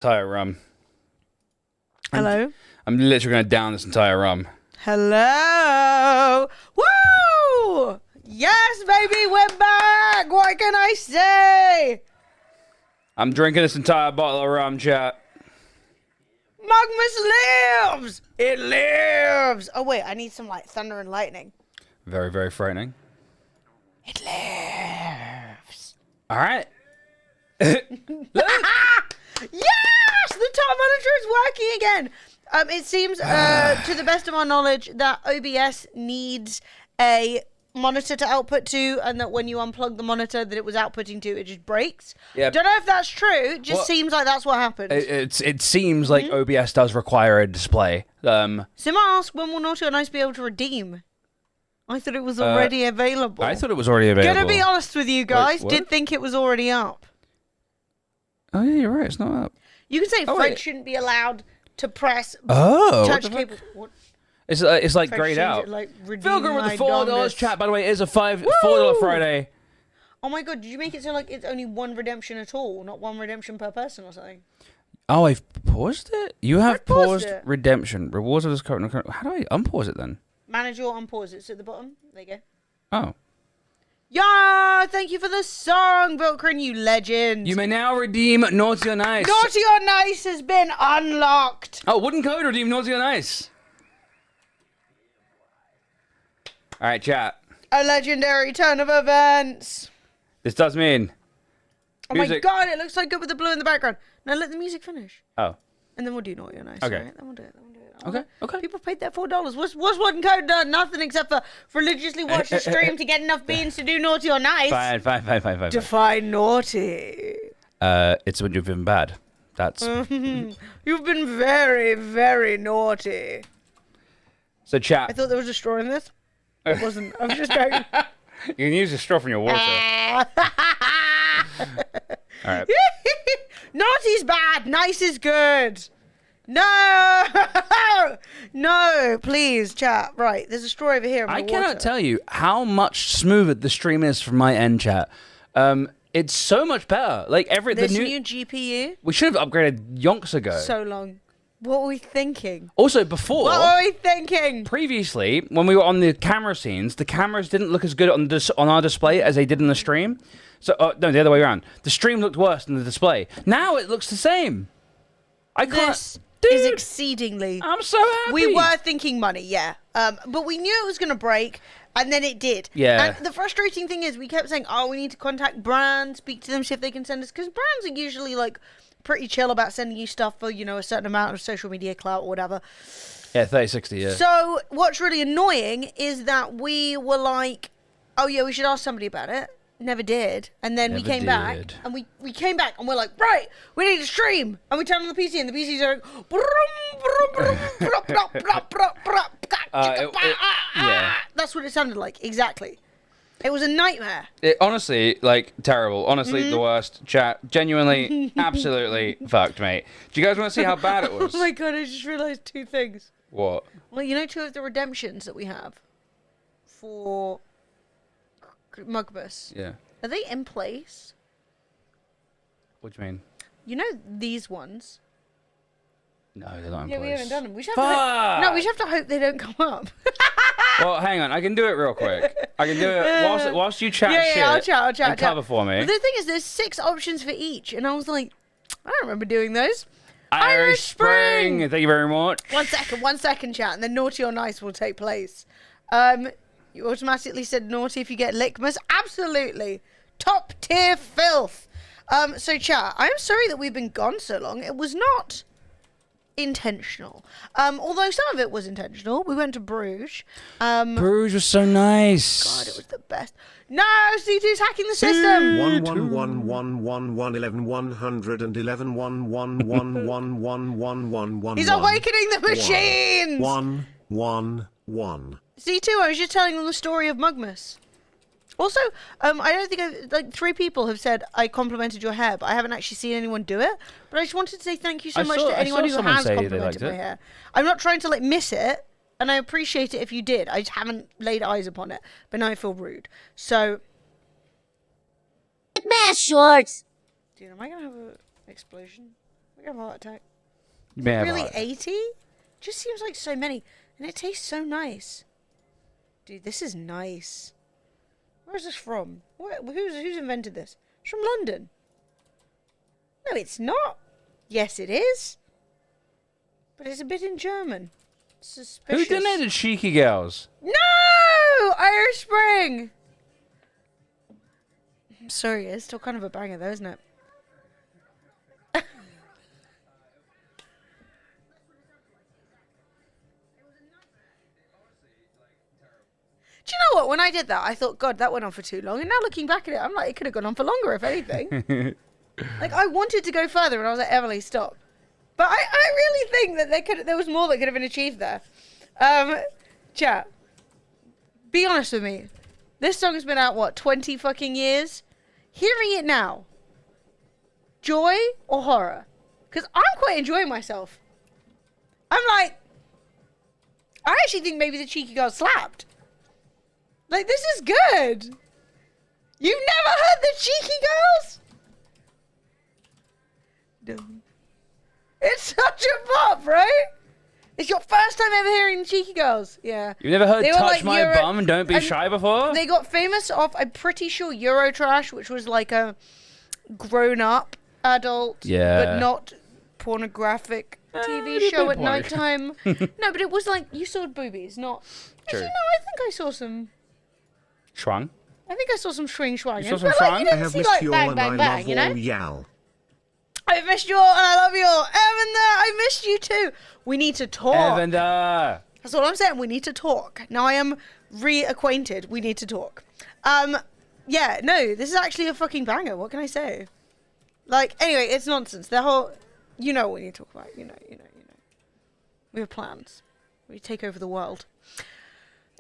Entire rum. Hello? I'm literally going to down this entire rum. Hello? Woo! Yes, baby, we're back! What can I say? I'm drinking this entire bottle of rum, chat. Mugmas lives! It lives! Oh, wait, I need some, like, thunder and lightning. Very, very frightening. It lives. All right. Yes! The top monitor is working again! It seems, to the best of our knowledge, that OBS needs a monitor to output to, and that when you unplug the monitor that it was outputting to, it just breaks. Yep. Don't know if that's true. It just seems like that's what happened. It seems like OBS does require a display. Sim asked, when will Naughty or Nice be able to redeem? I thought it was already available. I thought it was already available. Gonna be honest with you guys, Wait, did think it was already up. Oh, yeah, you're right. It's not up. You can say Fred shouldn't be allowed to press touch cables. What? It's like Fred grayed out. Like, Philgrim with the $4 chat, by the way, it is a $4 Friday. Oh my god, did you make it so like it's only one redemption at all, not one redemption per person or something? Oh, I've paused it? You have paused it. redemption. Rewards of this current. How do I unpause it then? Manage or unpause. It's at the bottom. There you go. Oh. Yeah, thank you for the song, Vilkrin, you legend. You may now redeem Naughty or Nice. Naughty or Nice has been unlocked. Oh, wooden code redeem Naughty or Nice. All right, chat. A legendary turn of events. This does mean. Oh my god, it looks so good with the blue in the background. Now let the music finish. Oh. And then we'll do Naughty or Nice. Okay. Right? Then we'll do it. Okay. People paid their $4. What's one code done? Nothing except for religiously watch the stream to get enough beans to do Naughty or Nice. Fine. Define naughty. It's when you've been bad. That's. You've been very, very naughty. So chat. I thought there was a straw in this. It wasn't. I was just going. You can use a straw from your water. All right. Naughty's bad. Nice is good. No! No, please, chat. Right, there's a straw over here. I cannot tell you how much smoother the stream is from my end, chat. It's so much better. Like the new GPU. We should have upgraded yonks ago. So long. What were we thinking? Also, before. What were we thinking? Previously, when we were on the camera scenes, the cameras didn't look as good on our display as they did in the stream. So, no, the other way around. The stream looked worse than the display. Now it looks the same. I can't. This is exceedingly. I'm so happy. We were thinking money, yeah. But we knew it was going to break, and then it did. Yeah. And the frustrating thing is, we kept saying, "Oh, we need to contact brands, speak to them, see if they can send us," because brands are usually like pretty chill about sending you stuff for, you know, a certain amount of social media clout or whatever. Yeah, 30-60, yeah. So what's really annoying is that we were like, "Oh yeah, we should ask somebody about it." Never did. And then we came back, and we came back, and we're like, right, we need to stream. And we turn on the PC, and the PCs are like, yeah. That's what it sounded like, exactly. It was a nightmare. It honestly, like, terrible. Honestly, the worst. Chat, genuinely, absolutely fucked, mate. Do you guys want to see how bad it was? Oh my god, I just realised two things. What? Well, you know, two of the redemptions that we have for Mugbus. Yeah. Are they in place? What do you mean? You know these ones? No, they're not in Yeah, place. we haven't done them. We should have no, we just have to hope they don't come up. Well, hang on. I can do it real quick. I can do it whilst you chat shit. Yeah, I'll chat. And cover for me. But the thing is, there's 6 options for each, and I was like, I don't remember doing those. Irish Spring! Thank you very much. 1 second, chat, and then Naughty or Nice will take place. You automatically said naughty if you get Lickmas. Absolutely. Top tier filth. So chat, I am sorry that we've been gone so long. It was not intentional. Although some of it was intentional. We went to Bruges. Bruges was so nice. God, it was the best. No, C2's hacking the system. 11111111111111111. He's awakening the machines. 111. C2, I was just telling them the story of Mugmas. Also, I don't think like 3 people have said I complimented your hair, but I haven't actually seen anyone do it. But I just wanted to say thank you so much to anyone who has complimented my hair. I'm not trying to like miss it, and I appreciate it if you did. I just haven't laid eyes upon it, but now I feel rude. So, Mash shorts. dude, am I gonna have an explosion? We have a heart attack. You may have Really, heart. 80? Just seems like so many, and it tastes so nice. Dude, this is nice. Where is this from? Who's invented this? It's from London. No, it's not. Yes, it is. But it's a bit in German. Suspicious. Who donated Cheeky Girls? No! Irish Spring! I'm sorry, it's still kind of a banger though, isn't it? Do you know what? When I did that, I thought, God, that went on for too long. And now looking back at it, I'm like, it could have gone on for longer, if anything. Like, I wanted to go further, and I was like, Emily, stop. But I really think that there was more that could have been achieved there. Chat, be honest with me. This song has been out, what, 20 fucking years? Hearing it now, joy or horror? Because I'm quite enjoying myself. I'm like, I actually think maybe the Cheeky Girl slapped. Like, this is good. You've never heard the Cheeky Girls? No. It's such a pop, right? It's your first time ever hearing the Cheeky Girls. Yeah. You've never heard They were Touch like My Bum and Don't Be Shy before? They got famous off, I'm pretty sure, Eurotrash, which was like a grown-up adult, but not pornographic TV show at nighttime. No, but it was like, you saw boobies, not... True. Actually, no, I think I saw some... Shrung? I think I saw some swing-swang. You saw some But, swang? like, you I didn't have see, missed like, you all bang, and bang, I bang, love you know? all y'all. I've missed you all and I love you all. Evander, I missed you too. We need to talk. Evander! That's all I'm saying. We need to talk. Now I am reacquainted. We need to talk. Yeah, no, this is actually a fucking banger. What can I say? Like, anyway, it's nonsense. The whole, you know what we need to talk about. You know. We have plans. We take over the world.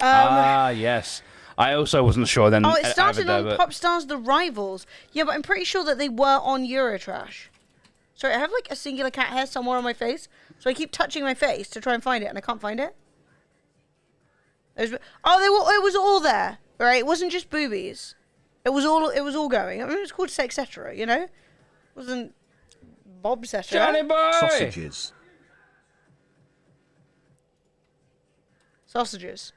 Yes. I also wasn't sure then. Oh, it started on but... Popstars The Rivals. Yeah, but I'm pretty sure that they were on Eurotrash. Sorry, I have like a singular cat hair somewhere on my face, so I keep touching my face to try and find it, and I can't find it. It was all there, right? It wasn't just boobies. It was all going. I mean, it was called Sexcetera, you know? It wasn't Bob Cetera. Johnny boy! Sausages.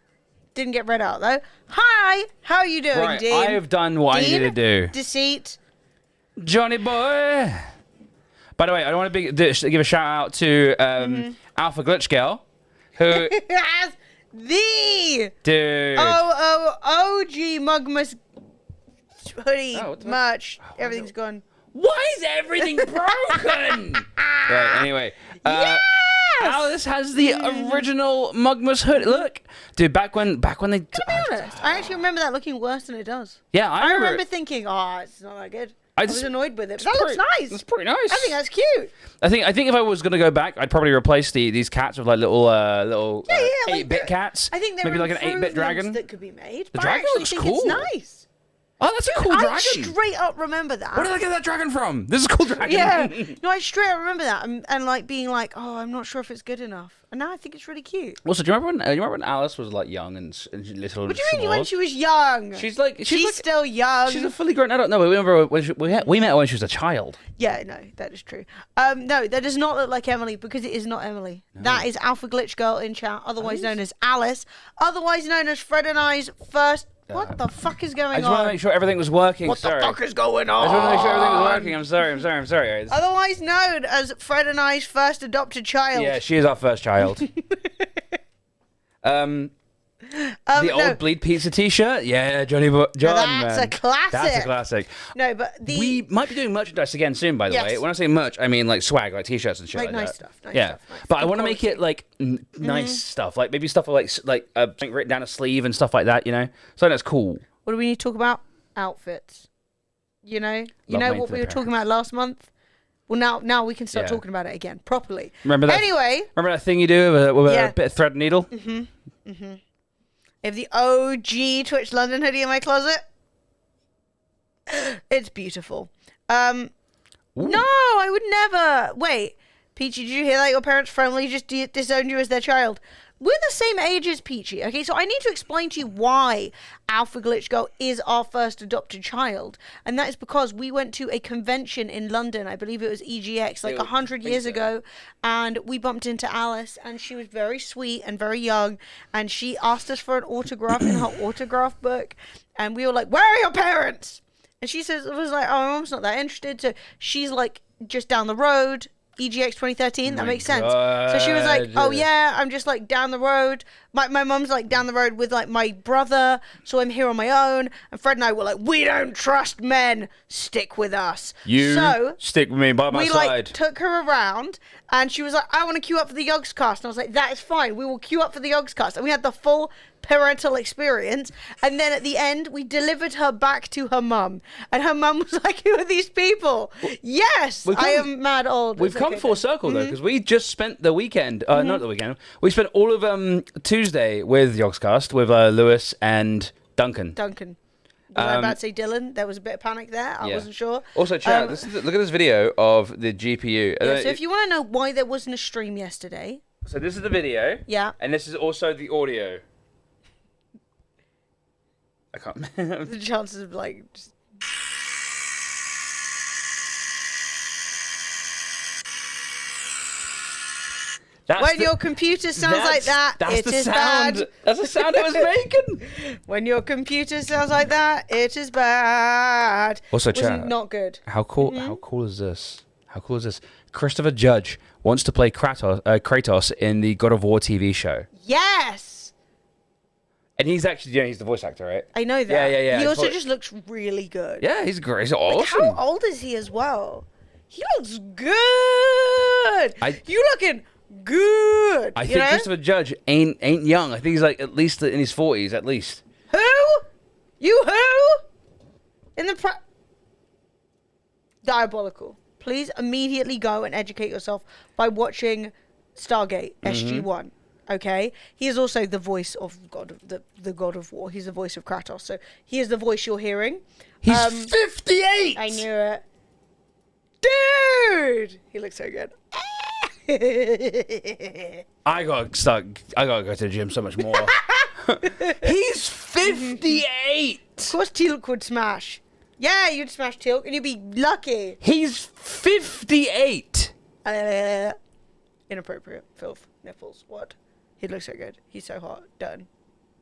Didn't get read out though. Hi, how are you doing, Right, Dean? I have done what I needed to do. Deceit. Johnny boy! By the way, I want to give a shout out to Alpha Glitch Girl, who... Yes, the... Dude. OG Mugmas hoodie merch. Everything's gone. Why is everything broken? Right, anyway. Yes! Alice has the original Mugmas hood. Look, dude, back when they. To be honest, I actually remember that looking worse than it does. Yeah, I remember thinking, it's not that good. I was annoyed with it. But that looks nice. It's pretty nice. I think that's cute. I think if I was gonna go back, I'd probably replace these cats with like little 8-bit cats. I think there maybe are like an 8-bit dragon that could be made. The but dragon I looks actually think cool. It's nice. Oh, that's a cool I dragon. straight up remember that. Where did I get that dragon from? This is a cool dragon. Yeah. No, I straight up remember that and like being like, I'm not sure if it's good enough. And now I think it's really cute. Also, do you remember when Alice was like young and little? What do you mean when she was young? She's like still young. She's a fully grown adult. No, we remember when we met her when she was a child. Yeah, no, that is true. No, that does not look like Emily because it is not Emily. No. That is Alpha Glitch Girl in chat, otherwise known as Alice, otherwise known as Fred and I's first. What the fuck is going on? I just want to make sure everything was working. What the fuck is going on? I just want to make sure everything was working. I'm sorry. Otherwise known as Fred and I's first adopted child. Yeah, she is our first child. The old Bleed Pizza T-shirt, yeah, John. That's a classic. That's a classic. No, but we might be doing merchandise again soon. By the way, when I say merch, I mean like swag, like T-shirts and shit like nice that. Stuff. Nice stuff. But I want to make it like nice stuff, like maybe stuff like something written down a sleeve and stuff like that. You know, so that's cool. What do we need to talk about? Outfits. You know what we were talking about last month. Well, now we can start talking about it again properly. Remember that? Anyway, remember that thing you do with a bit of thread and needle? I have the OG Twitch London hoodie in my closet. It's beautiful. No, I would never. Wait, Peachy, did you hear that? Your parents firmly just disowned you as their child. we're the same age as Peachy, okay? So I need to explain to you why Alpha Glitch Girl is our first adopted child. And that is because we went to a convention in London, I believe it was EGX, like 100 years ago. And we bumped into Alice, and she was very sweet and very young. And she asked us for an autograph in her autograph book. And we were like, where are your parents? And she was like, oh, my mom's not that interested. So she's like just down the road. EGX 2013, that makes sense. So she was like, oh yeah, I'm just like down the road. My mum's like down the road with like my brother, so I'm here on my own. And Fred and I were like, we don't trust men, stick with us. So stick with me by my side. We like took her around, and she was like, I want to queue up for the Yogscast. And I was like, that is fine, we will queue up for the Yogscast. And we had the full parental experience, and then at the end we delivered her back to her mum, and her mum was like, who are these people? Yes, I am mad old. We've come full circle though, because we just spent the weekend, not the weekend, we spent all of Tuesday with Yogscast with Lewis and Duncan. Was I about to say Dylan? There was a bit of panic there. I wasn't sure. Also, chat, look at this video of the GPU. So if you want to know why there wasn't a stream yesterday. So this is the video. Yeah. And this is also the audio. I can't. The chances of like. Just... When your computer sounds like that, it is bad. That's the sound it was making. When your computer sounds like that, it is bad. Also, chat. Not good. How cool? How cool is this? How cool is this? Christopher Judge wants to play Kratos in the God of War TV show. Yes. And he's actually, he's the voice actor, right? I know that. Yeah. He also just looks really good. Yeah, he's great. He's awesome. Like, how old is he as well? He looks good. You looking good. I think Christopher Judge ain't young. I think he's like at least in his 40s, at least. Who? You who? In the diabolical. Please immediately go and educate yourself by watching Stargate SG-1. Okay, he is also the voice of the God of War. He's the voice of Kratos, so he is the voice you're hearing. He's 58. I knew it, dude. He looks so good. I gotta go to the gym so much more. He's 58. Of course, Teal'c would smash. Yeah, you'd smash Teal'c, and you'd be lucky. He's 58. Inappropriate. Filth. Nipples. What? He looks so good. He's so hot. Done.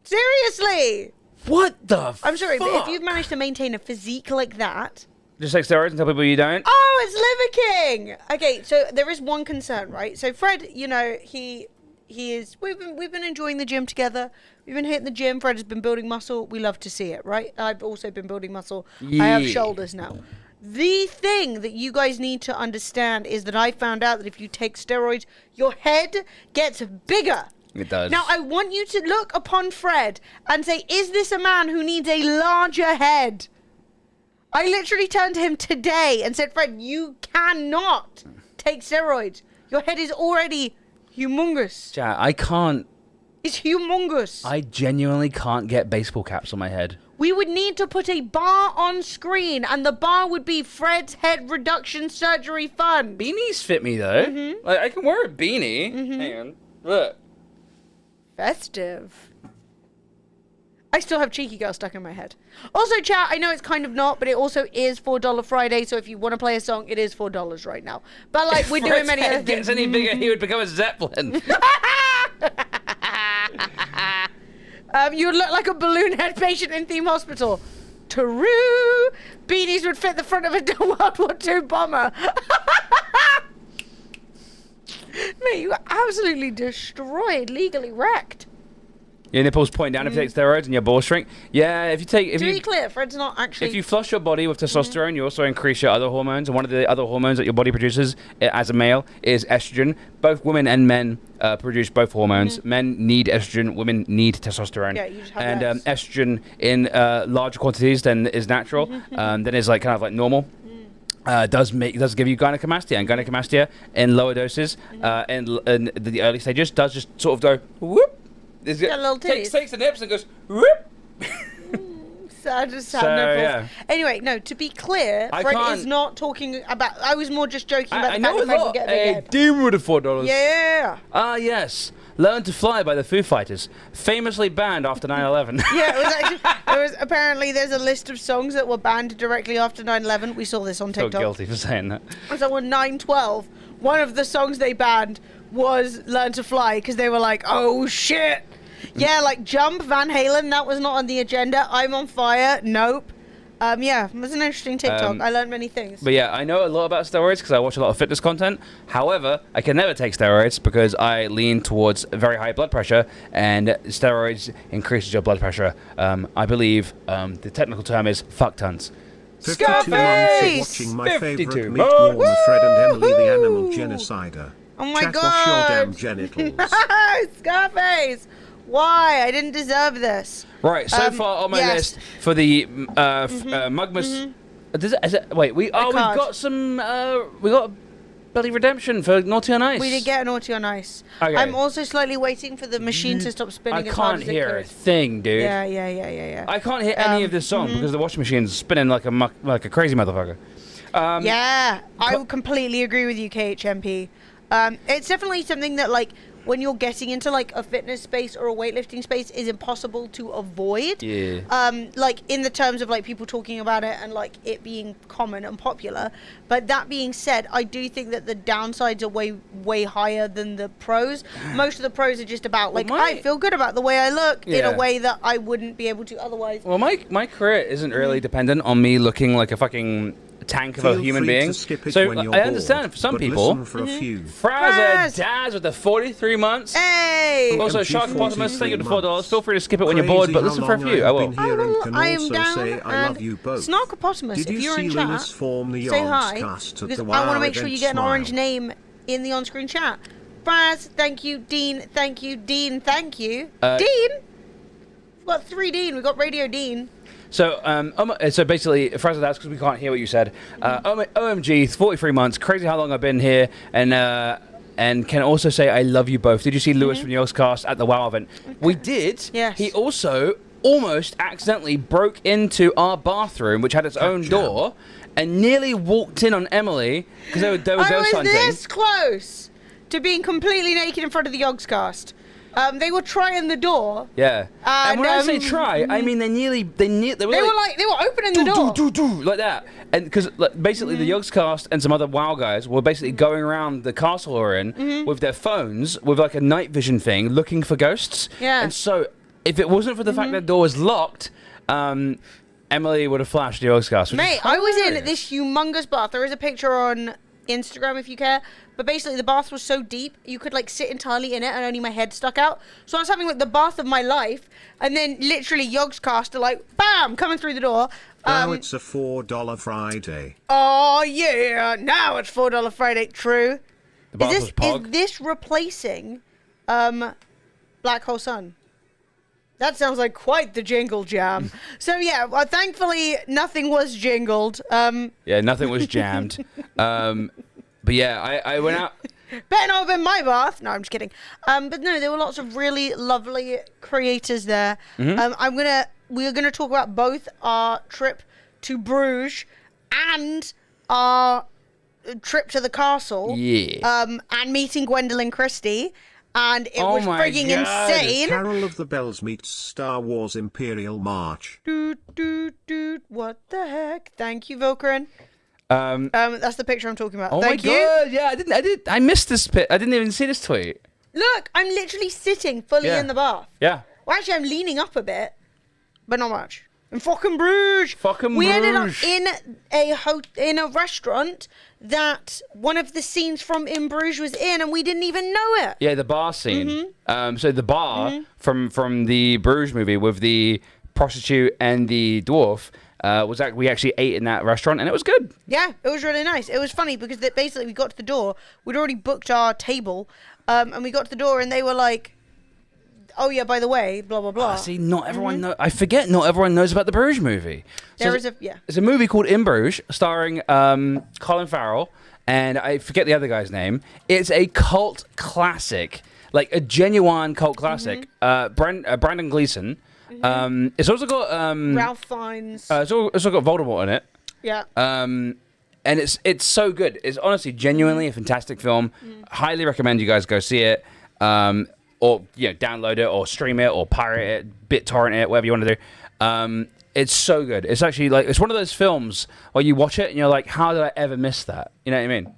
Seriously! What the I'm sorry, fuck? but if you've managed to maintain a physique like that... Just take steroids and tell people you don't? Oh, it's Liver King! Okay, so there is one concern, right? So Fred, he is... We've been enjoying the gym together. We've been hitting the gym. Fred has been building muscle. We love to see it, right? I've also been building muscle. Yeah. I have shoulders now. The thing that you guys need to understand is that I found out that if you take steroids, your head gets bigger. It does. Now, I want you to look upon Fred and say, is this a man who needs a larger head? I literally turned to him today and said, Fred, you cannot take steroids. Your head is already humongous. Chat, I can't. It's humongous. I genuinely can't get baseball caps on my head. We would need to put a bar on screen, and the bar would be Fred's Head Reduction Surgery Fund. Beanies fit me, though. Like, I can wear a beanie. Hang on. Look. Festive. I still have Cheeky Girl stuck in my head. Also, chat, I know it's kind of not, but it also is $4 Friday, so if you want to play a song, it is $4 right now. But, like, we're doing many other things. If Fred's head gets any bigger, he would become a Zeppelin. You would look like a balloon head patient in Theme Hospital. True. Beanies would fit the front of a World War II bomber. Mate, you were absolutely destroyed, legally wrecked. Your nipples point down if you take steroids and your balls shrink. Yeah, if you take... To be clear, Fred's not actually... If you flush your body with testosterone, you also increase your other hormones. And one of the other hormones that your body produces as a male is estrogen. Both women and men produce both hormones. Men need estrogen, women need testosterone. Yeah, you just have and estrogen in large quantities than is natural, then is like kind of like normal. Does give you gynecomastia, and gynecomastia in lower doses in the early stages does just sort of go whoop. Takes the nips and goes whoop. Sad nipples. Yeah. Anyway, no, to be clear, Fred is not talking about... I was more just joking about the fact that Fred would get a big head. Demon with $4. Yeah. Yes. Learn to Fly by the Foo Fighters, famously banned after 9/11. Yeah, it was actually, apparently there's a list of songs that were banned directly after 9/11. We saw this on TikTok. Feel guilty for saying that. So on 9/12, one of the songs they banned was Learn to Fly because they were like, oh shit. Yeah, like Jump, Van Halen, that was not on the agenda. I'm on Fire, nope. Yeah, it was an interesting TikTok. I learned many things. But yeah, I know a lot about steroids because I watch a lot of fitness content. However, I can never take steroids because I lean towards very high blood pressure, and steroids increases your blood pressure. I believe the technical term is fuck tons. 52 months of Scarface! watching my 52 favorite meet months. warmer Fred and Emily the animal genocider. Oh my Chat, wash your damn god! genitals. Scarface! Why? I didn't deserve this. Right, so far on my yes. list for the Mugmas. Wait, we've got some. We got bloody redemption for Naughty on Ice. We did get a Naughty on Ice. Okay. I'm also slightly waiting for the machine to stop spinning. I as hard can't as it hear a could. thing, dude. Yeah. I can't hear any of this song because the washing machine's spinning like a crazy motherfucker. Yeah, I would completely agree with you, KHMP. It's definitely something that, like, when you're getting into, like, a fitness space or a weightlifting space is impossible to avoid. Yeah. Like, in the terms of, like, people talking about it and, like, it being common and popular. But that being said, I do think that the downsides are way higher than the pros. Most of the pros are just about, like, I feel good about the way I look in a way that I wouldn't be able to otherwise. Well, my career isn't really dependent on me looking like a fucking tank of a human being. So I understand for some people. Fraser Daz with the 43 months. Hey! Also, Sharkopotamus, thank you for $4. Feel free to skip it when you're bored, but listen for a few. I will. I am down. Snarkopotamus, if you're in chat, say hi, because I want to make sure you get an orange name in the on-screen chat. Fraz, thank you. Dean, thank you. Dean, thank you. Dean? We've got 3 Dean. We've got Radio Dean. So, so basically, Fraser, that's because we can't hear what you said. OMG, 43 months, crazy how long I've been here, and can also say I love you both. Did you see Lewis from the Yogscast at the WoW event? We did. Yes. He also almost accidentally broke into our bathroom, which had its own door, and nearly walked in on Emily because they were ghost hunting. I was this close to being completely naked in front of the Yogscast. They were trying the door. Yeah. And when I say try, I mean they were opening the door. Like that. And because basically the Yogscast and some other WoW guys were basically going around the castle we're in with their phones with like a night vision thing looking for ghosts. Yeah. And so if it wasn't for the fact that the door was locked, Emily would have flashed the Yogscast. Mate, I was in this humongous bath. There is a picture on Instagram if you care. But basically the bath was so deep you could like sit entirely in it and only my head stuck out. So I was having like the bath of my life, and then literally Yogscast are like bam coming through the door. Now it's a $4 Friday. Oh yeah, now it's $4 Friday. True. The bath was Pog. Is this replacing Black Hole Sun? That sounds like quite the jingle jam. So yeah, well, thankfully nothing was jingled. Yeah, nothing was jammed. But yeah, I went out. Better not have been my bath. No, I'm just kidding. But no, there were lots of really lovely creators there. We're gonna talk about both our trip to Bruges and our trip to the castle. Yeah. And meeting Gwendoline Christie. And it was frigging insane. Carol of the Bells meets Star Wars Imperial March. Doot. What the heck? Thank you, Vilkrin. That's the picture I'm talking about. Thank you. God, yeah, I missed this bit. I didn't even see this tweet. Look, I'm literally sitting fully in the bath. Yeah. Well, actually, I'm leaning up a bit, but not much. In fucking Bruges. We ended up in a restaurant that one of the scenes from In Bruges was in, and we didn't even know it. Yeah, the bar scene. So the bar from the Bruges movie with the prostitute and the dwarf. We actually ate in that restaurant, and it was good. Yeah, it was really nice. It was funny because basically we got to the door. We'd already booked our table, and we got to the door, and they were like, "Oh yeah, by the way, blah blah blah." See, not everyone knows. I forget. Not everyone knows about the Bruges movie. There's a movie called In Bruges, starring Colin Farrell, and I forget the other guy's name. It's a cult classic, like a genuine cult classic. Brandon Gleeson. It's also got Ralph Fiennes. It's also got Voldemort in it. Yeah. And it's so good. It's honestly genuinely a fantastic film. Highly recommend you guys go see it. or download it or stream it or pirate it, BitTorrent it, whatever you want to do. It's so good. It's actually like it's one of those films where you watch it and you're like, how did I ever miss that? You know what I mean?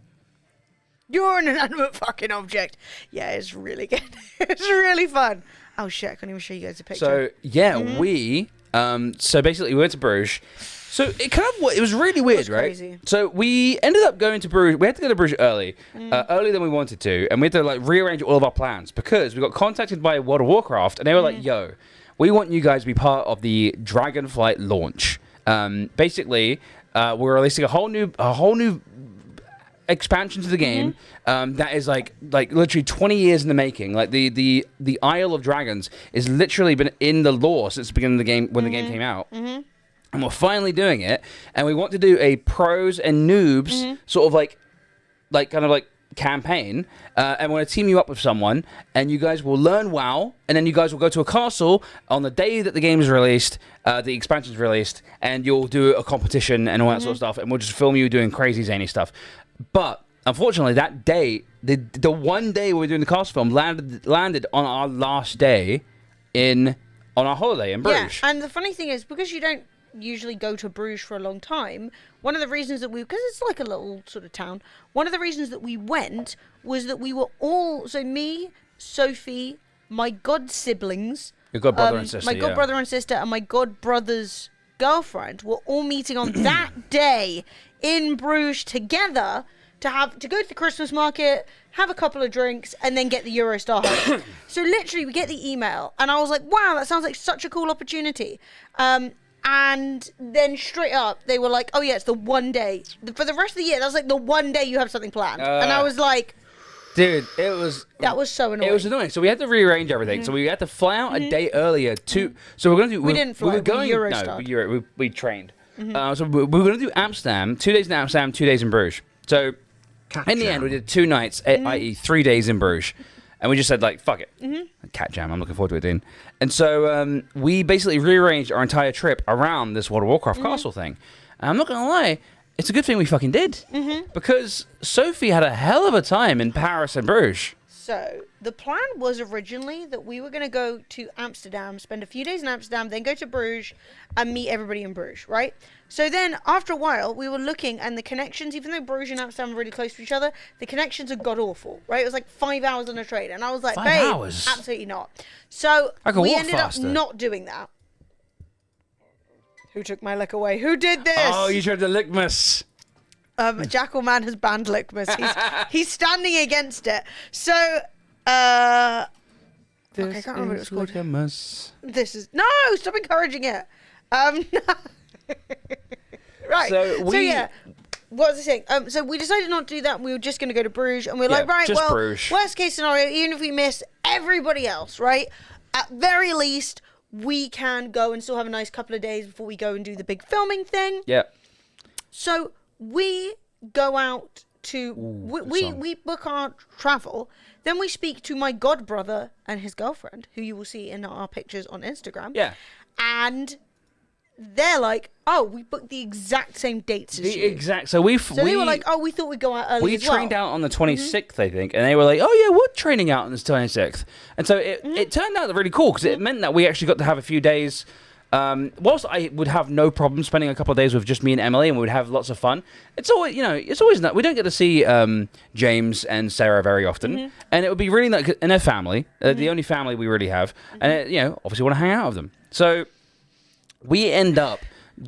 You're an inanimate fucking object. Yeah, it's really good. It's really fun. Oh shit, I can't even show you guys a picture. So yeah, we so basically we went to Bruges. So it was really weird, right? Crazy. So we ended up going to Bruges. We had to go to Bruges early, earlier than we wanted to, and we had to like rearrange all of our plans because we got contacted by World of Warcraft, and they were like, "Yo, we want you guys to be part of the Dragonflight launch." Basically, we're releasing a whole new expansion to the game that is like literally 20 years in the making. Like the Isle of Dragons is literally been in the lore since the beginning of the game when the game came out. And we're finally doing it, and we want to do a pros and noobs sort of like kind of like campaign, and we're going to team you up with someone, and you guys will learn WoW, and then you guys will go to a castle on the day that the game is released, the expansion's released, and you'll do a competition and all that sort of stuff, and we'll just film you doing crazy zany stuff. But unfortunately, that day, the one day we were doing the castle film landed on our last day on our holiday in Bruges. Yeah, and the funny thing is, because you don't usually go to Bruges for a long time, one of the reasons that because it's like a little sort of town, one of the reasons that we went was that we were all, so me, Sophie, my god siblings, your god brother and sister, my god brother and sister, and my god brother's girlfriend were all meeting on that day in Bruges together to go to the Christmas market, have a couple of drinks, and then get the Eurostar home. So literally, we get the email, and I was like, wow, that sounds like such a cool opportunity. And then straight up, they were like, oh yeah, it's the one day. For the rest of the year, that was like the one day you have something planned. And I was like... Dude, that was so annoying. It was annoying. So we had to rearrange everything. So we had to fly out a day earlier to... So we're going to do... We didn't fly, we Eurostar. No, we trained. So we were going to do Amsterdam, 2 days in Amsterdam, 2 days in Bruges. So in the end, we did 2 nights, i.e. 3 days in Bruges. And we just said, like, fuck it. Cat jam, I'm looking forward to it, Dean. And so we basically rearranged our entire trip around this World of Warcraft castle thing. And I'm not going to lie, it's a good thing we fucking did. Because Sophie had a hell of a time in Paris and Bruges. So the plan was originally that we were going to go to Amsterdam, spend a few days in Amsterdam, then go to Bruges and meet everybody in Bruges, right? So then after a while, we were looking, and the connections, even though Bruges and Amsterdam are really close to each other, the connections are god-awful, right? It was like 5 hours on a train. And I was like, 5 babe, hours? absolutely not. So we ended faster. up not doing that. Who took my lick away? Who did this? Oh, you tried to lickmas. Jackalman has banned Lickmas. He's standing against it. So, I can't remember what it's called. Lickmas. This is... No! Stop encouraging it. Right. So yeah. What was I saying? So we decided not to do that. We were just going to go to Bruges. And we were like, right, well, Bruges. Worst case scenario, even if we miss everybody else, right? At very least, we can go and still have a nice couple of days before we go and do the big filming thing. Yeah. So we go out to we book our travel, then we speak to my god brother and his girlfriend, who you will see in our pictures on Instagram. Yeah. And they're like, oh, we booked the exact same dates as you. So they were like, oh, we thought we'd go out early as well. We trained out on the 26th, I think, and they were like, oh yeah, we're training out on the 26th. And so it turned out really cool because it meant that we actually got to have a few days. Whilst I would have no problem spending a couple of days with just me and Emily, and we would have lots of fun. It's always not. We don't get to see James and Sarah very often, and it would be really nice in their family, the only family we really have, and obviously want to hang out with them. So we end up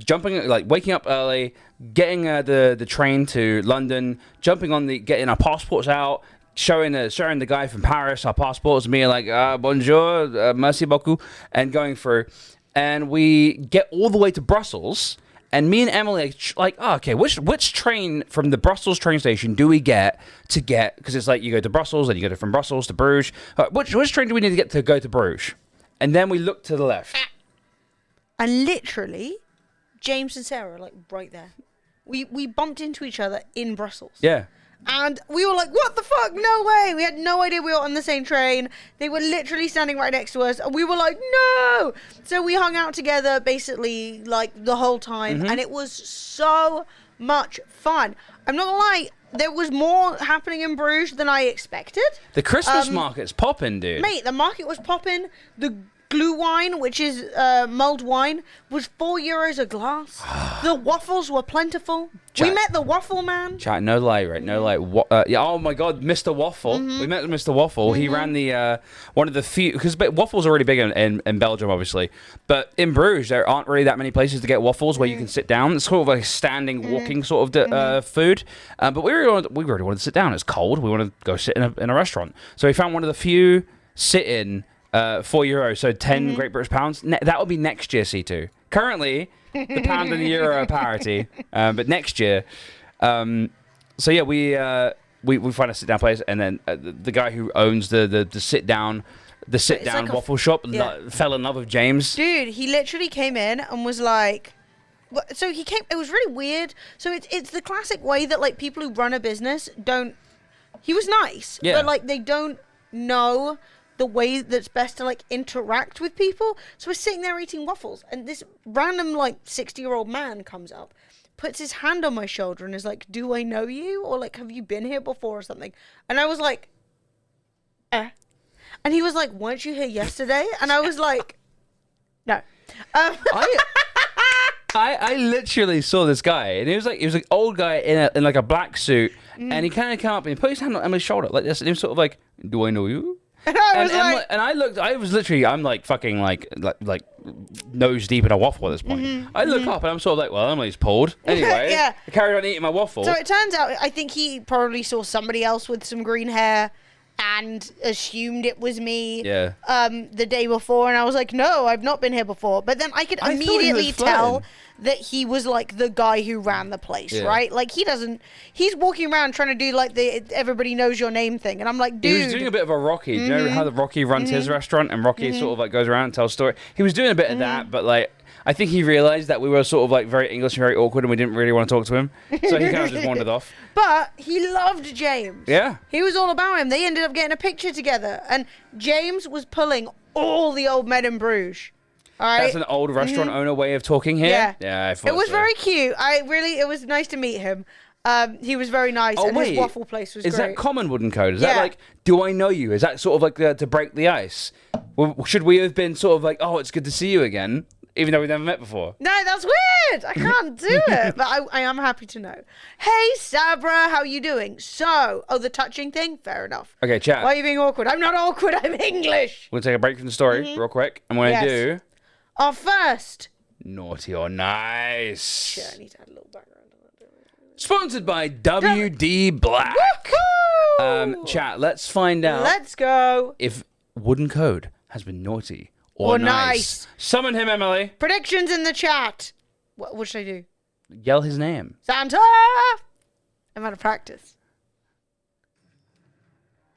waking up early, getting the train to London, getting our passports out. Showing the guy from Paris our passports, and being like, bonjour, merci beaucoup, and going through. And we get all the way to Brussels, and me and Emily are like, oh, okay, which train from the Brussels train station do we get? Because it's like you go to Brussels, and you go from Brussels to Bruges. Which train do we need to go to Bruges? And then we look to the left. And literally, James and Sarah are like right there. We bumped into each other in Brussels. Yeah. And we were like, what the fuck? No way. We had no idea we were on the same train. They were literally standing right next to us. And we were like, no. So we hung out together basically like the whole time. And it was so much fun. I'm not going to lie. there was more happening in Bruges than I expected. The Christmas market's popping, dude. Mate, the market was popping. The glue wine, which is mulled wine, was €4 a glass. The waffles were plentiful. We met the waffle man. Chat, no lie, right? No lie. Yeah. Oh my God, Mr. Waffle. We met Mr. Waffle. He ran the one of the few, because waffles are really big in Belgium, obviously. But in Bruges, there aren't really that many places to get waffles where you can sit down. It's sort of like a standing, walking sort of food. But we really wanted to sit down. It's cold. We wanted to go sit in a restaurant. So we found one of the few sit-in. €4, so 10 Great British pounds. That will be next year, C2. Currently, the pound and the euro are parity, but next year. So yeah, we find a sit down place, and then the guy who owns the sit down like waffle shop fell in love with James. Dude, he literally came in and was like. So he came. It was really weird. So it's the classic way that like people who run a business don't. He was nice, but like they don't know the way that's best to like interact with people. So we're sitting there eating waffles, and this random like 60-year-old man comes up, puts his hand on my shoulder, and is like, "Do I know you? Or like, have you been here before or something?" And I was like, And he was like, "Weren't you here yesterday?" And I was like, "No." I literally saw this guy, and he was like old guy in like a black suit, and he kind of came up and he put his hand on Emily's shoulder like this, and he was sort of like, "Do I know you?" And I was I'm like fucking like nose deep in a waffle at this point. I look up and I'm sort of like, well, Emily's pulled. Anyway, yeah. I carried on eating my waffle. So it turns out, I think he probably saw somebody else with some green hair and assumed it was me the day before. And I was like, no, I've not been here before. But then I could immediately tell that he was like the guy who ran the place, right? Like he's walking around trying to do like the everybody knows your name thing. And I'm like, dude. He was doing a bit of a Rocky. Do you know how the Rocky runs his restaurant and Rocky sort of like goes around and tells story? He was doing a bit of that, but like, I think he realized that we were sort of like very English and very awkward and we didn't really want to talk to him. So he kind of just wandered off. But he loved James. Yeah. He was all about him. They ended up getting a picture together. And James was pulling all the old men in Bruges. All right? That's an old restaurant owner way of talking here. Yeah. Yeah, I thought it was very cute. It was nice to meet him. He was very nice, and his waffle place was great. Is that common wooden code? Is that like, do I know you? Is that sort of like to break the ice? Well, should we have been sort of like, oh, it's good to see you again? Even though we've never met before. No, that's weird. I can't do it. But I am happy to know. Hey, Sabra, how you doing? So, the touching thing? Fair enough. Okay, chat. Why are you being awkward? I'm not awkward. I'm English. We'll take a break from the story real quick. And we're going to do... our first... Naughty or Nice. Shit, I need to add a little background on that. Sponsored by WD Black. Chat, let's find out... Let's go. ...if wooden code has been naughty or nice. Summon him, Emily. Predictions in the chat. What should I do? Yell his name. Santa! I'm out of practice.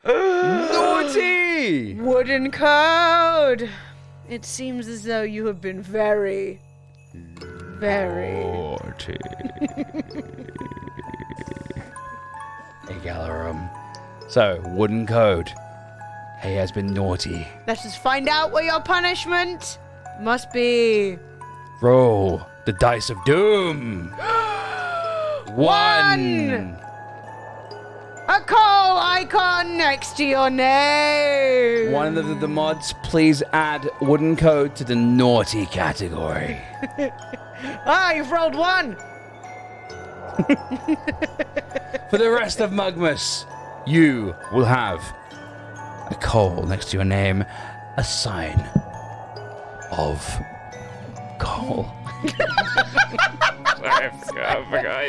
Naughty! Wooden code. It seems as though you have been very, very... naughty. Hey, Galarum. So, wooden code. He has been naughty. Let us find out what your punishment must be. Roll the dice of doom. 1. A call icon next to your name. One of the mods, please add wooden code to the naughty category. You've rolled 1. For the rest of Mugmas, you will have a coal next to your name, a sign of coal. Sorry, I forgot.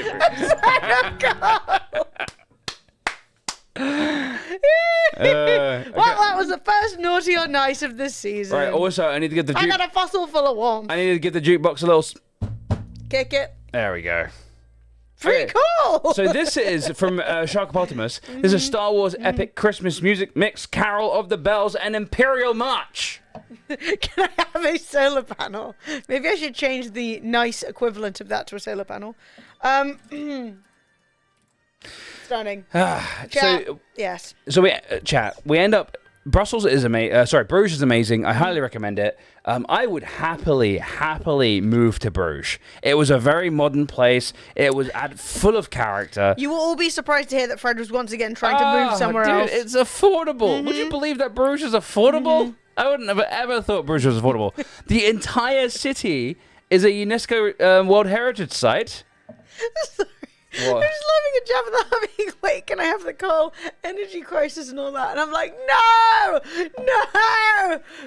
Well, that was the first naughty or nice of this season. Right, also, I need to get the I got a fossil full of warmth. I need to get the jukebox a little... Kick it. There we go. Pretty cool. So this is from Sharkopotamus. This is a Star Wars epic Christmas music mix, Carol of the Bells and Imperial March. Can I have a solar panel? Maybe I should change the nice equivalent of that to a solar panel. Stunning. Chat, yes. So we end up Brussels is amazing. Sorry, Bruges is amazing. I highly recommend it. I would happily move to Bruges. It was a very modern place. It was full of character. You will all be surprised to hear that Fred was once again trying to move somewhere else. It's affordable. Would you believe that Bruges is affordable? I wouldn't have ever thought Bruges was affordable. The entire city is a UNESCO World Heritage Site. Sorry. What? I'm just loving a jab at that being like, can I have the coal energy crisis and all that? And I'm like, no,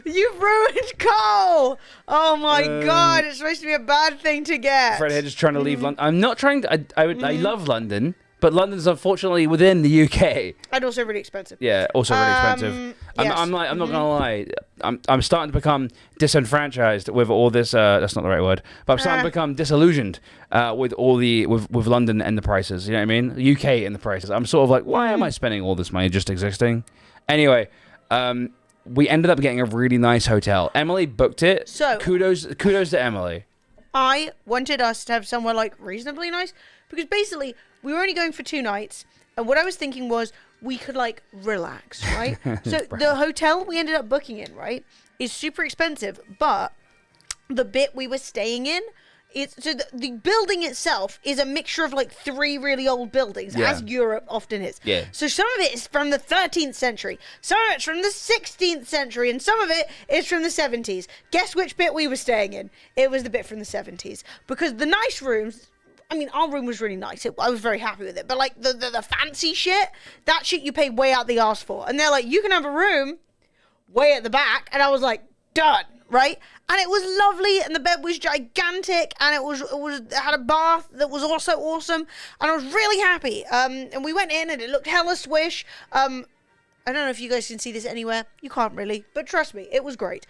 you've ruined coal. Oh my God, it's supposed to be a bad thing to get. Fred here just trying to leave London. I'm not trying to, I love London, but London's unfortunately within the UK. And also really expensive. Yeah, also really expensive. Yes. I'm not gonna lie. I'm starting to become disenfranchised with all this. That's not the right word, but I'm starting to become disillusioned with all with London and the prices. You know what I mean? UK and the prices. I'm sort of like, why am I spending all this money just existing? Anyway, we ended up getting a really nice hotel. Emily booked it. So kudos to Emily. I wanted us to have somewhere like reasonably nice because basically we were only going for 2 nights, and what I was thinking was we could like relax, right? So the hotel we ended up booking in, right, is super expensive, but the bit we were staying in, the building itself is a mixture of like 3 really old buildings, as Europe often is. Yeah. So some of it is from the 13th century, some of it's from the 16th century, and some of it is from the 70s. Guess which bit we were staying in? It was the bit from the 70s, because the nice rooms, I mean, our room was really nice. I was very happy with it. But, like, the fancy shit, that shit you pay way out the arse for. And they're like, you can have a room way at the back. And I was like, done, right? And it was lovely, and the bed was gigantic, and it had a bath that was also awesome. And I was really happy. And we went in, and it looked hella swish. I don't know if you guys can see this anywhere. You can't really. But trust me, it was great.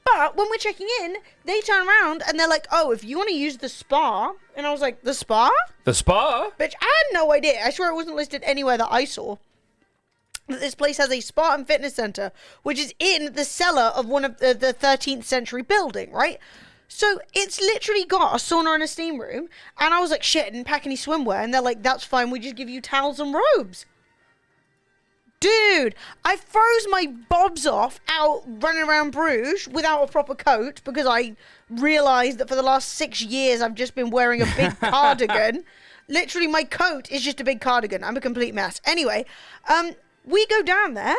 But when we're checking in, they turn around and they're like, oh, if you want to use the spa. And I was like, the spa? The spa? Bitch, I had no idea. I swear it wasn't listed anywhere that I saw. That this place has a spa and fitness center, which is in the cellar of one of the 13th century building, right? So it's literally got a sauna and a steam room. And I was like, shit, I didn't pack any swimwear. And they're like, that's fine. We just give you towels and robes. Dude, I froze my bobs off out running around Bruges without a proper coat because I realised that for the last 6 years I've just been wearing a big cardigan. Literally, my coat is just a big cardigan. I'm a complete mess. Anyway, we go down there.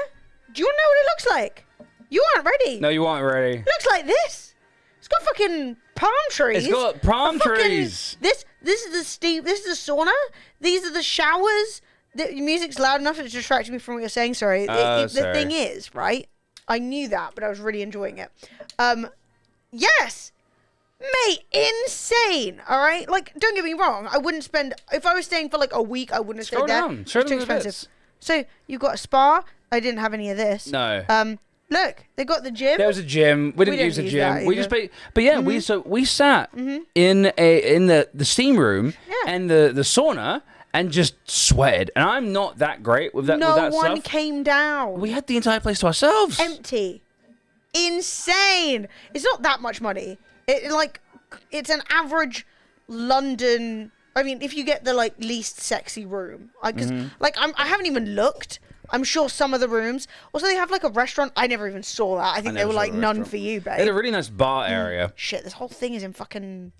Do you want to know what it looks like? You aren't ready. No, you aren't ready. It looks like this. It's got fucking palm trees. It's got palm trees. This is the steam. This is the sauna. These are the showers. The music's loud enough to distract me from what you're saying. Sorry. The thing is, right? I knew that, but I was really enjoying it. Yes. Mate, insane. All right? Like, don't get me wrong. I wouldn't spend... If I was staying for like a week, I wouldn't have stayed there. It's too expensive. So, you've got a spa. I didn't have any of this. No. Look, they got the gym. There was a gym. We didn't use the gym. We just paid. But yeah, we sat in the steam room and the sauna and just sweated. And I'm not that great with that. No with that one stuff. came down. We had the entire place to ourselves. Empty. Insane. It's not that much money. It's an average London. I mean, if you get the like least sexy room, because I haven't even looked. I'm sure some of the rooms. Also, they have like a restaurant. I never even saw that. I think they were like none for you, babe. They had a really nice bar area. Shit, this whole thing is in fucking.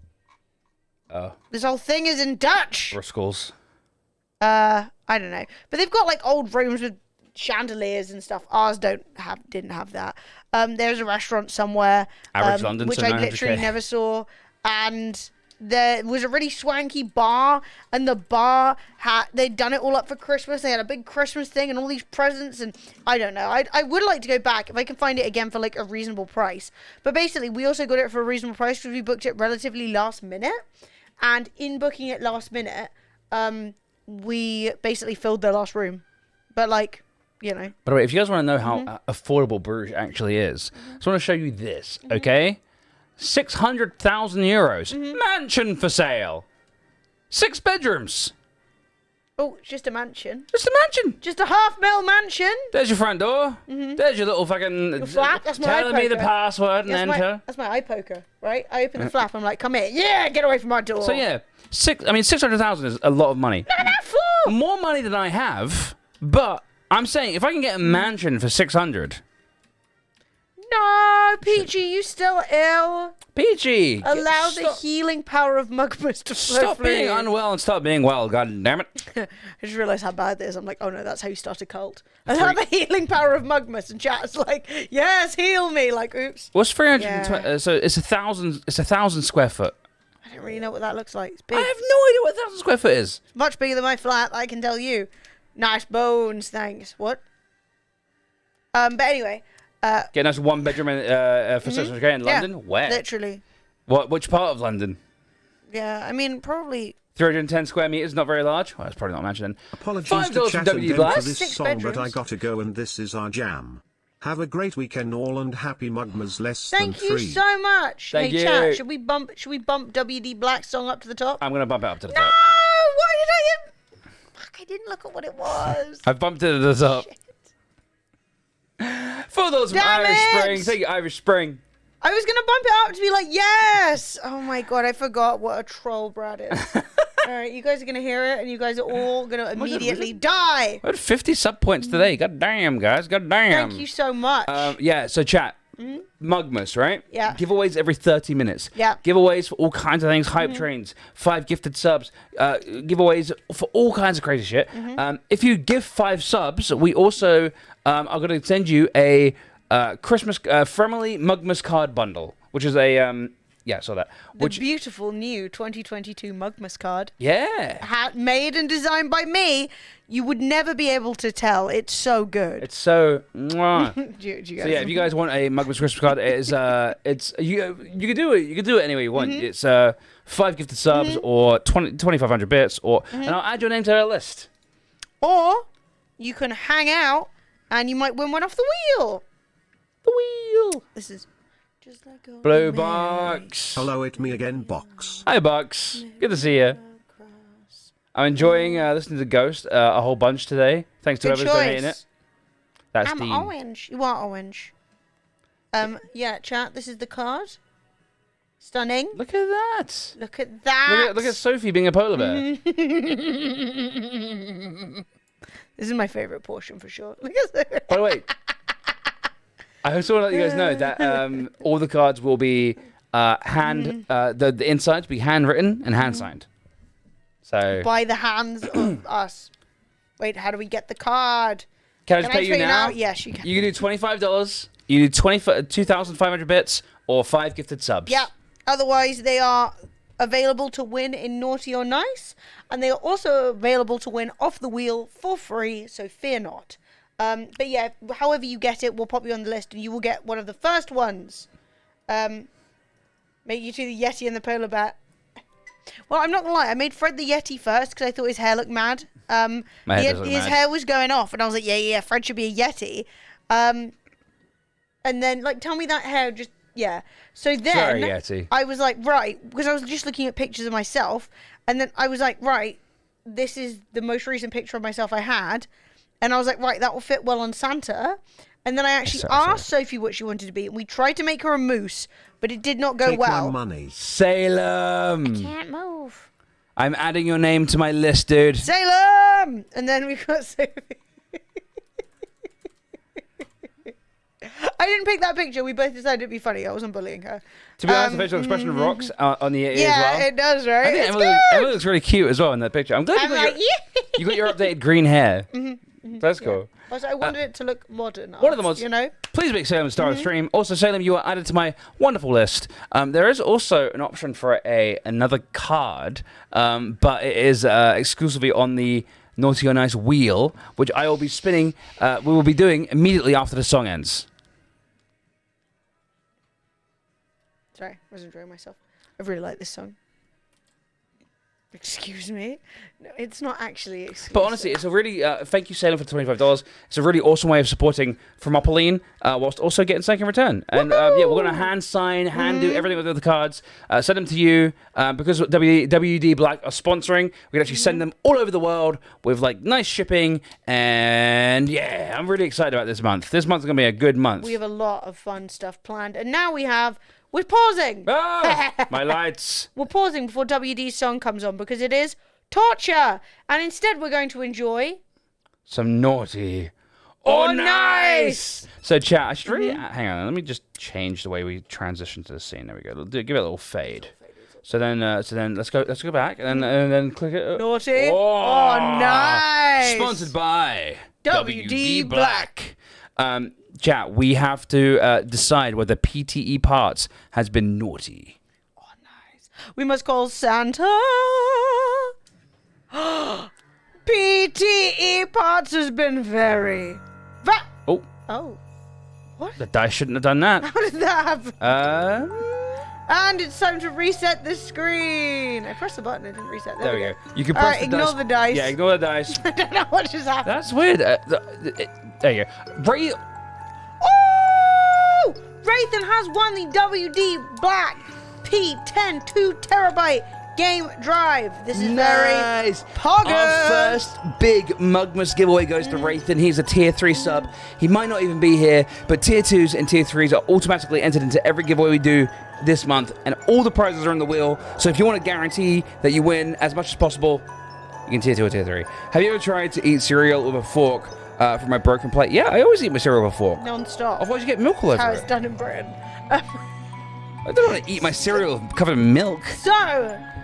This whole thing is in Dutch. Bristles. I don't know, but they've got like old rooms with chandeliers and stuff. Ours didn't have that. There's a restaurant somewhere, average London, which so I literally never saw, and there was a really swanky bar, and the bar they'd done it all up for Christmas. They had a big Christmas thing and all these presents, and I don't know. I would like to go back if I can find it again for like a reasonable price. But basically, we also got it for a reasonable price because we booked it relatively last minute, and in booking it last minute, we basically filled their last room. But like, you know. By the way, if you guys want to know how affordable Bruges actually is, I just want to show you this, okay? 600,000 euros. Mansion for sale. 6 bedrooms. Oh, it's just a mansion. Just a mansion. Just a $500,000 mansion. There's your front door. There's your little fucking... Your flap. That's my telling me the password and enter. That's my eye poker, right? I open the flap. I'm like, come here. Yeah, get away from my door. So yeah, 600,000 is a lot of money. Look at that floor. More money than I have, but I'm saying if I can get a mansion for 600. No, Peachy, you still ill. Peachy, allow the healing power of Mugmas to flow Stop through being you. unwell and start being well. God damn it! I just realised how bad this is. I'm like, oh no, that's how you start a cult. Allow the healing power of Mugmas, and chat's like, yes, heal me. Like, oops. What's 320? So it's 1,000. It's 1,000 square foot. I don't really know what that looks like. It's big. I have no idea what 1,000 square foot is. It's much bigger than my flat. I can tell you. Nice bones, thanks. What? But anyway. Get a nice one bedroom for 600k in London. Yeah, Where? Literally. What? Which part of London? Yeah, I mean, probably 310 square meters, not very large. Well, that's probably not a mansion then. Apologies $5 to from chat and WD Den Blast. for this 6 song, but I bedrooms. gotta go and this is our jam. Have a great weekend all and happy Mugmas less Thank than you 3. so much. Thank hey, you. chat, should we bump WD Black's song up to the top? I'm gonna bump it up to the No! top. Why did I? Fuck! I didn't look at what it was. I've bumped it to the top. Shit. For those from Damn Irish it! Spring, thank you, Irish Spring. I was gonna bump it up to be like, yes. Oh my god, I forgot what a troll Brad is. All right, you guys are gonna hear it, and you guys are all gonna immediately die. I had 50 sub points today. God damn, guys. God damn. Thank you so much. Yeah, so chat. Mugmas, right? Yeah. Giveaways every 30 minutes. Yeah. Giveaways for all kinds of things. Hype trains. 5 gifted subs. Giveaways for all kinds of crazy shit. If you give 5 subs, we also are going to send you a Christmas Fremily Mugmas card bundle, which is a yeah, I saw that. the beautiful new 2022 Mugmas card. Yeah. Made and designed by me. You would never be able to tell. It's so good. It's so mwah. Do you So yeah, if you guys want a Mugmas Christmas card, it's you can do it. You can do it any way you want. It's 5 gifted subs or 2,500 bits, or and I'll add your name to our list. Or you can hang out and you might win one off the wheel. The wheel. This is just like a Blue Box. Hello, it me again, Box. Hi, Box. Good to see you. I'm enjoying listening to Ghost a whole bunch today. Thanks to Good whoever's donating choice. it. That's I'm Dean. orange. You are orange. Yeah, chat. This is the card. Stunning. Look at that. Look at that. Look at Sophie being a polar bear. This is my favorite portion for sure. Look at that. By the way, I also want to let you guys know that all the cards will be the insides will be handwritten and hand signed. So By the hands of us. Wait, how do we get the card? can I just pay you now? Yes, you can. You can do $25. You do 2,500 bits or 5 gifted subs. Yeah. Otherwise, they are available to win in Naughty or Nice, and they are also available to win off the wheel for free. So fear not. But yeah, however you get it, we'll pop you on the list, and you will get one of the first ones. Make you two the Yeti and the polar bear. Well, I'm not gonna lie. I made Fred the Yeti first because I thought his hair looked mad. My hair does look his mad. hair was going off, and I was like, yeah, Fred should be a Yeti. And then like, tell me that hair just So then Sorry, Yeti. I was like, right, because I was just looking at pictures of myself, and then I was like, right, this is the most recent picture of myself I had, and I was like, right, that will fit well on Santa. And then I actually asked Sophie what she wanted to be, and we tried to make her a moose, but it did not go Take well. my money. Salem. Can't move. I'm adding your name to my list, dude. Salem! And then we got Sophie. I didn't pick that picture. We both decided it'd be funny. I wasn't bullying her. To be honest, the facial expression of rocks on the ear as well. Yeah, it does, right? I think It's Emily looks really cute as well in that picture. I'm glad I'm you got, like, you got your updated green hair. That's cool. Also, I wanted it to look modern. One of the mods, you know? please make Salem a star of the stream. Also, Salem, you are added to my wonderful list. There is also an option for another card, but it is exclusively on the Naughty or Nice wheel, which I will be spinning. We will be doing immediately after the song ends. Sorry, I was enjoying myself. I really like this song. Excuse me? No, it's not actually exclusive. But honestly, it's a really thank you, Salem, for $25. It's a really awesome way of supporting from Opoline, whilst also getting something in return. And yeah, we're gonna hand sign, do everything with the cards, send them to you because WD Black are sponsoring. We can actually send them all over the world with like nice shipping. And yeah, I'm really excited about this month. This month's gonna be a good month. We have a lot of fun stuff planned, and now we're pausing. Ah, my lights. We're pausing before WD's song comes on because it is torture, and instead we're going to enjoy Some naughty or nice. So chat, I should really hang on. Let me just change the way we transition to the scene. There we go. Give it a little fade. So then let's go back and then click it. Naughty or nice. Sponsored by WD Black. Chat, we have to decide whether PTE Parts has been naughty. Oh, nice. We must call Santa. PTE Parts has been very... Oh. What? The dice shouldn't have done that. How did that happen? And it's time to reset the screen. I pressed the button, it didn't reset. There we go. You can press the ignore dice. the dice. Yeah, ignore the dice. I don't know what just happened. That's weird. There you go. Oh! Raythan has won the WD Black P10 2 terabyte game drive. This is nice. Very poggers. Our first big Mugmas giveaway goes to Raythan. He's a tier 3 sub. He might not even be here, but tier 2s and tier 3s are automatically entered into every giveaway we do this month, and all the prizes are on the wheel. So if you want to guarantee that you win as much as possible, you can tier 2 or tier 3. Have you ever tried to eat cereal with a fork from my broken plate? Yeah, I always eat my cereal with a fork. Non-stop. Otherwise you get milk all over How it. it's done in Britain. I don't want to eat my cereal covered in milk. So,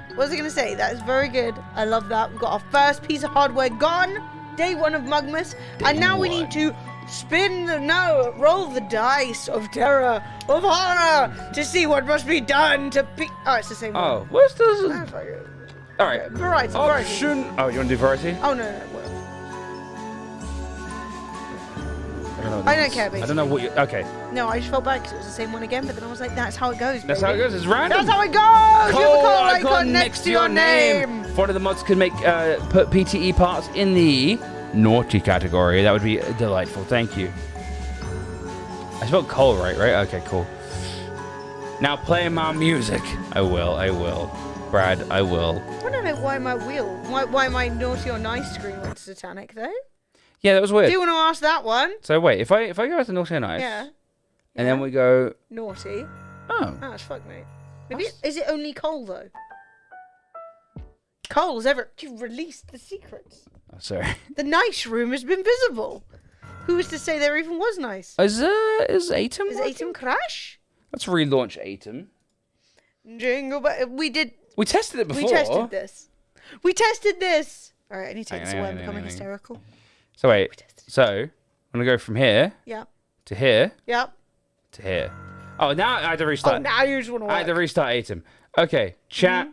what was I going to say? That is very good. I love that. We've got our first piece of hardware gone. Day 1 of Mugmas. And now we need to roll the dice of terror, of horror, to see what must be done to oh, it's the same one. Oh, what's this? All right. Variety. Option. Oh, you want to do variety? Oh, no. Whatever. I don't care, basically. I don't know what you... Okay. No, I just felt bad because it was the same one again, but then I was like, that's how it goes, That's how it goes. It's random. That's how it goes! Cole, You have a Cole icon next to your name. One of the mods can make put PTE Parts in the naughty category. That would be delightful. Thank you. I spelled Cole right? Okay, cool. Now play my music. I will. Brad, I will. I don't know why my naughty or nice screen went satanic, though. Yeah, that was weird. Do you want to ask that one? So wait, if I go to naughty or nice, yeah, and then we go naughty. Oh, that's fuck, mate. Maybe is it only Cole though? Cole's you've released the secrets. Oh, sorry. The nice room has been visible. Who was to say there even was nice? Is Atom? Is Atom crash? Let's relaunch Atom. Jingle, but we tested it before. We tested this. All right, I need to take this away. I'm becoming hysterical. So wait, I'm gonna go from here. Yeah. To here. Yep. To here. Oh, now I have to restart. Oh, now you just want to work. I have to restart Atom. Okay, chat.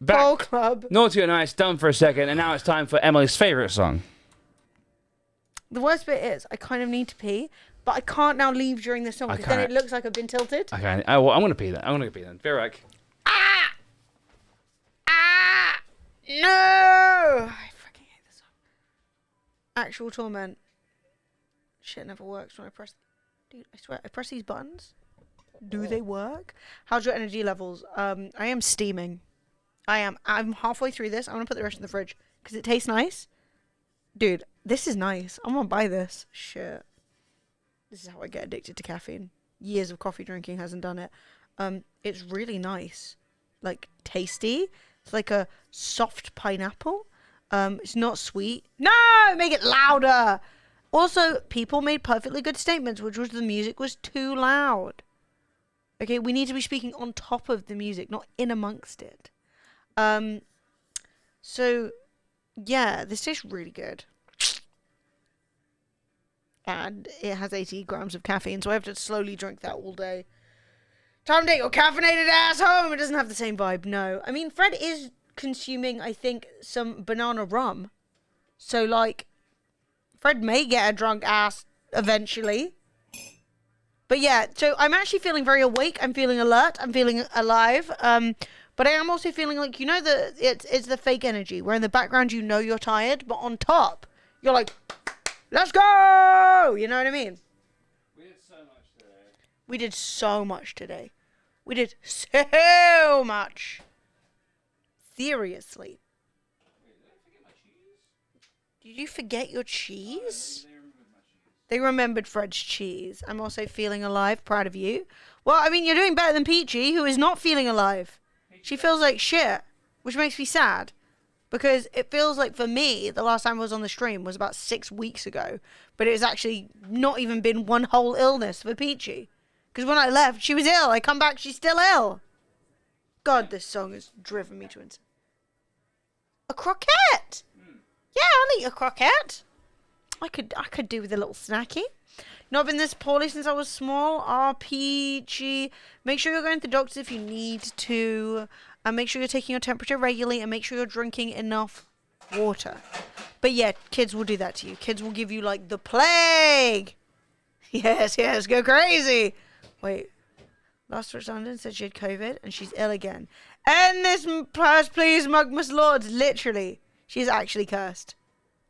Back. Cole Club. Naughty or nice, done for a second, and now it's time for Emily's favourite song. The worst bit is, I kind of need to pee, but I can't now leave during this song, because then it looks like I've been tilted. Okay, I'm gonna pee then. I'm gonna pee then. Be right back. No! I fucking hate this song. Actual torment. Shit never works when I press... Dude, I swear, I press these buttons. Do they work? How's your energy levels? I am steaming. I'm halfway through this. I'm gonna put the rest in the fridge, because it tastes nice. Dude, this is nice. I'm gonna buy this. Shit. This is how I get addicted to caffeine. Years of coffee drinking hasn't done it. It's really nice. Like, tasty. It's like a soft pineapple. It's not sweet. No! Make it louder! Also, people made perfectly good statements, which was the music was too loud. Okay, we need to be speaking on top of the music, not in amongst it. So, yeah, this tastes really good. And it has 80 grams of caffeine, so I have to slowly drink that all day. Time to take your caffeinated ass home. It doesn't have the same vibe, no. I mean, Fred is consuming, I think, some banana rum. So, like, Fred may get a drunk ass eventually. But yeah, so I'm actually feeling very awake. I'm feeling alert. I'm feeling alive. But I am also feeling like, you know, it's the fake energy, where in the background you know you're tired, but on top, you're like, let's go! You know what I mean? We did so much today. We did so much today. We did so much. Seriously. Wait, did I forget my cheese? Did you forget your cheese? They remembered Fred's cheese. I'm also feeling alive. Proud of you. Well, I mean, you're doing better than Peachy, who is not feeling alive. She feels like shit, which makes me sad. Because it feels like, for me, the last time I was on the stream was about 6 weeks ago. But it's actually not even been one whole illness for Peachy. Because when I left, she was ill. I come back, she's still ill. God, this song has driven me to insane. A croquette! Yeah, I'll eat a croquette. I could do with a little snacky. Not been this poorly since I was small. Peachy. Make sure you're going to the doctor if you need to. And make sure you're taking your temperature regularly, and make sure you're drinking enough water. But yeah, kids will do that to you. Kids will give you, like, the plague. Yes, go crazy. Wait. Last respondent said she had COVID, and she's ill again. End this, please, Mugmas Lords. Literally. She is actually cursed.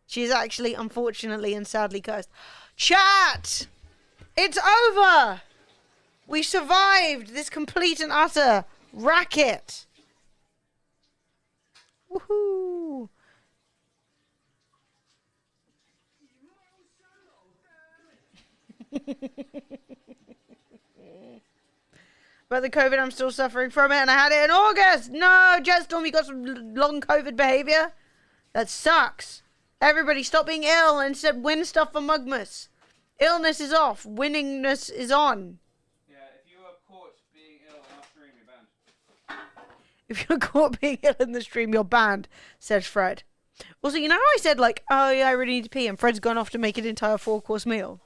She is actually, unfortunately and sadly, cursed. Chat! It's over! We survived this complete and utter racket. Woohoo! But the COVID, I'm still suffering from it, and I had it in August. No, Jetstorm, you got some long COVID behavior. That sucks. Everybody, stop being ill and instead win stuff for Mugmas. Illness is off. Winningness is on. Yeah, if you are caught being ill on our stream, you're banned. If you're caught being ill in the stream, you're banned, said Fred. Also, you know how I said, like, oh, yeah, I really need to pee, and Fred's gone off to make an entire 4-course meal?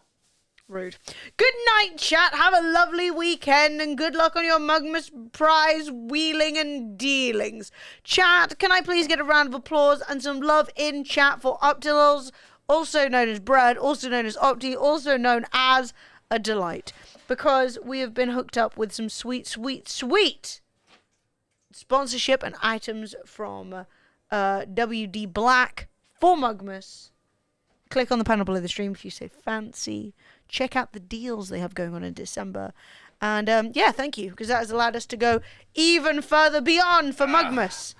Rude. Good night, chat. Have a lovely weekend, and good luck on your Mugmas prize wheeling and dealings. Chat, can I please get a round of applause and some love in chat for Optilals, also known as Brad, also known as Opti, also known as a Delight, because we have been hooked up with some sweet, sweet, sweet sponsorship and items from WD Black for Mugmas. Click on the panel below the stream if you say fancy. Check out the deals they have going on in December. And, yeah, thank you, because that has allowed us to go even further beyond for Mugmas.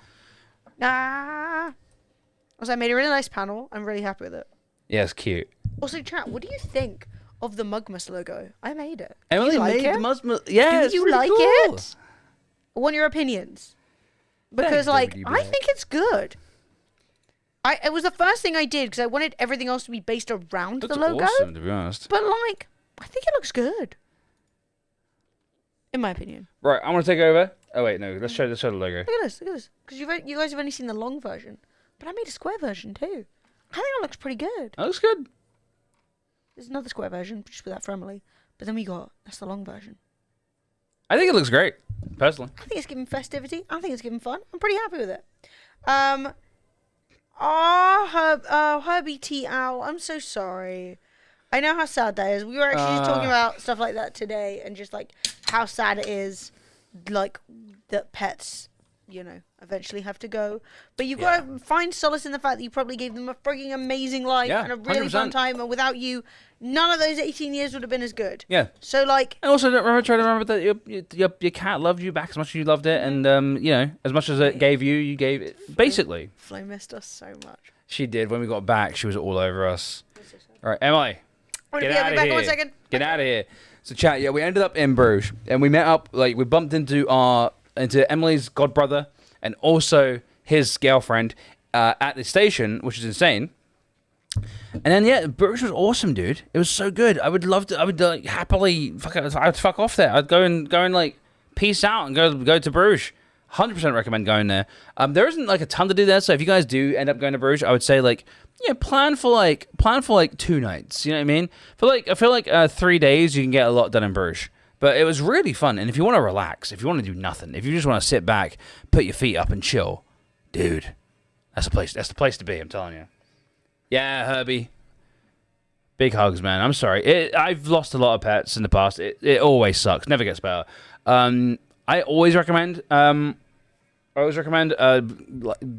Also, I made a really nice panel. I'm really happy with it. Yeah, it's cute. Also, chat, what do you think of the Mugmas logo? I made it. Emily like made it? the Mugmas. Yeah, do you like cool. it? I want your opinions. Because, like, I think it's good. It was the first thing I did because I wanted everything else to be based around the logo. Awesome, to be honest. But, like, I think it looks good. In my opinion. Right, I'm going to take over. Oh, wait, no. Let's show the logo. Look at this. Because you guys have only seen the long version. But I made a square version, too. I think it looks pretty good. That looks good. There's another square version, just without family. But then that's the long version. I think it looks great, personally. I think it's giving festivity. I think it's giving fun. I'm pretty happy with it. Herbie T. Owl, I'm so sorry. I know how sad that is. We were actually just talking about stuff like that today, and just like how sad it is, like that pets, eventually have to go. But you've got to find solace in the fact that you probably gave them a frigging amazing life and a really 100%. Fun time, and without you, none of those 18 years would have been as good. Yeah. So like, and also try to remember that your cat loved you back as much as you loved it, and as much as it gave you, you gave it. Basically. Flo missed us so much. She did. When we got back, she was all over us. All right, Emily. Get out of here. 1 second. Get out of here. So chat, we ended up in Bruges, and we met up, we bumped into Emily's godbrother and also his girlfriend at the station, which is insane. And then Bruges was awesome, dude. It was so good. I would happily fuck off there. I'd go and like peace out and go to Bruges. 100% recommend going there. There isn't like a ton to do there, so if you guys do end up going to Bruges, I would say plan for 2 nights. You know what I mean? I feel like 3 days you can get a lot done in Bruges. But it was really fun, and if you want to relax, if you want to do nothing, if you just want to sit back, put your feet up and chill, dude, that's the place to be. I'm telling you. Yeah, Herbie. Big hugs, man. I'm sorry. I've lost a lot of pets in the past. It always sucks. Never gets better. I always recommend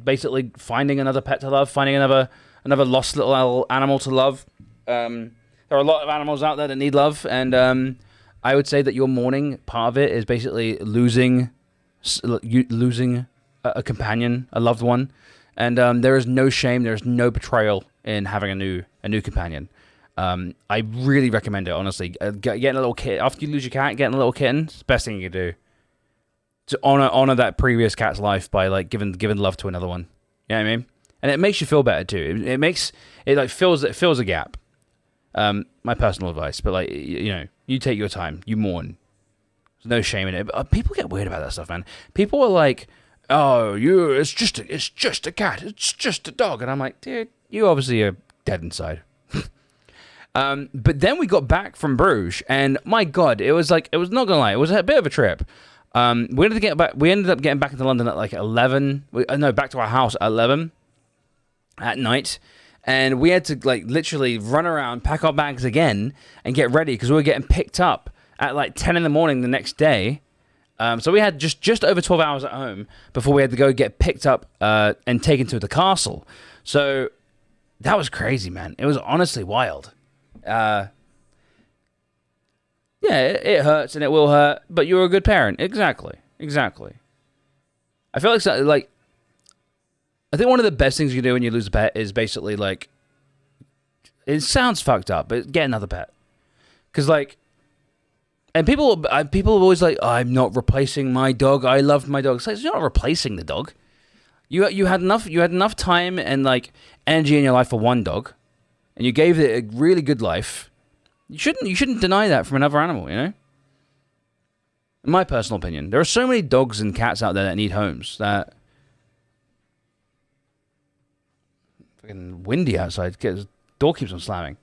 basically finding another pet to love, finding another lost little animal to love. There are a lot of animals out there that need love, and I would say that your mourning part of it is basically losing a companion, a loved one, and there is no shame, there is no betrayal in having a new companion. I really recommend it, honestly. Getting a little kitten after you lose your cat, getting a little kitten, it's the best thing you can do. To honor that previous cat's life by giving love to another one. You know what I mean? And it makes you feel better too. It makes it like fills a gap. My personal advice, but like you take your time, you mourn. There's no shame in it. But people get weird about that stuff, man. People are like, "Oh, it's just a cat. It's just a dog," and I'm like, dude, you obviously are dead inside. But then we got back from Bruges, and my God, it was not gonna lie, it was a bit of a trip. We ended up getting back into London at like 11. Back to our house at 11 at night, and we had to like literally run around, pack our bags again, and get ready because we were getting picked up at like 10 in the morning the next day. So we had just over 12 hours at home before we had to go get picked up and taken to the castle. So that was crazy, man. It was honestly wild. It hurts and it will hurt, but you're a good parent. Exactly. I feel like I think one of the best things you can do when you lose a pet is basically like, it sounds fucked up, but get another pet. Because like, and people are always like, oh, I'm not replacing my dog. I loved my dog. It's like, you're not replacing the dog. You had enough time and like energy in your life for one dog, and you gave it a really good life. You shouldn't deny that from another animal, you know? In my personal opinion. There are so many dogs and cats out there that need homes that... Fucking windy outside. The door keeps on slamming.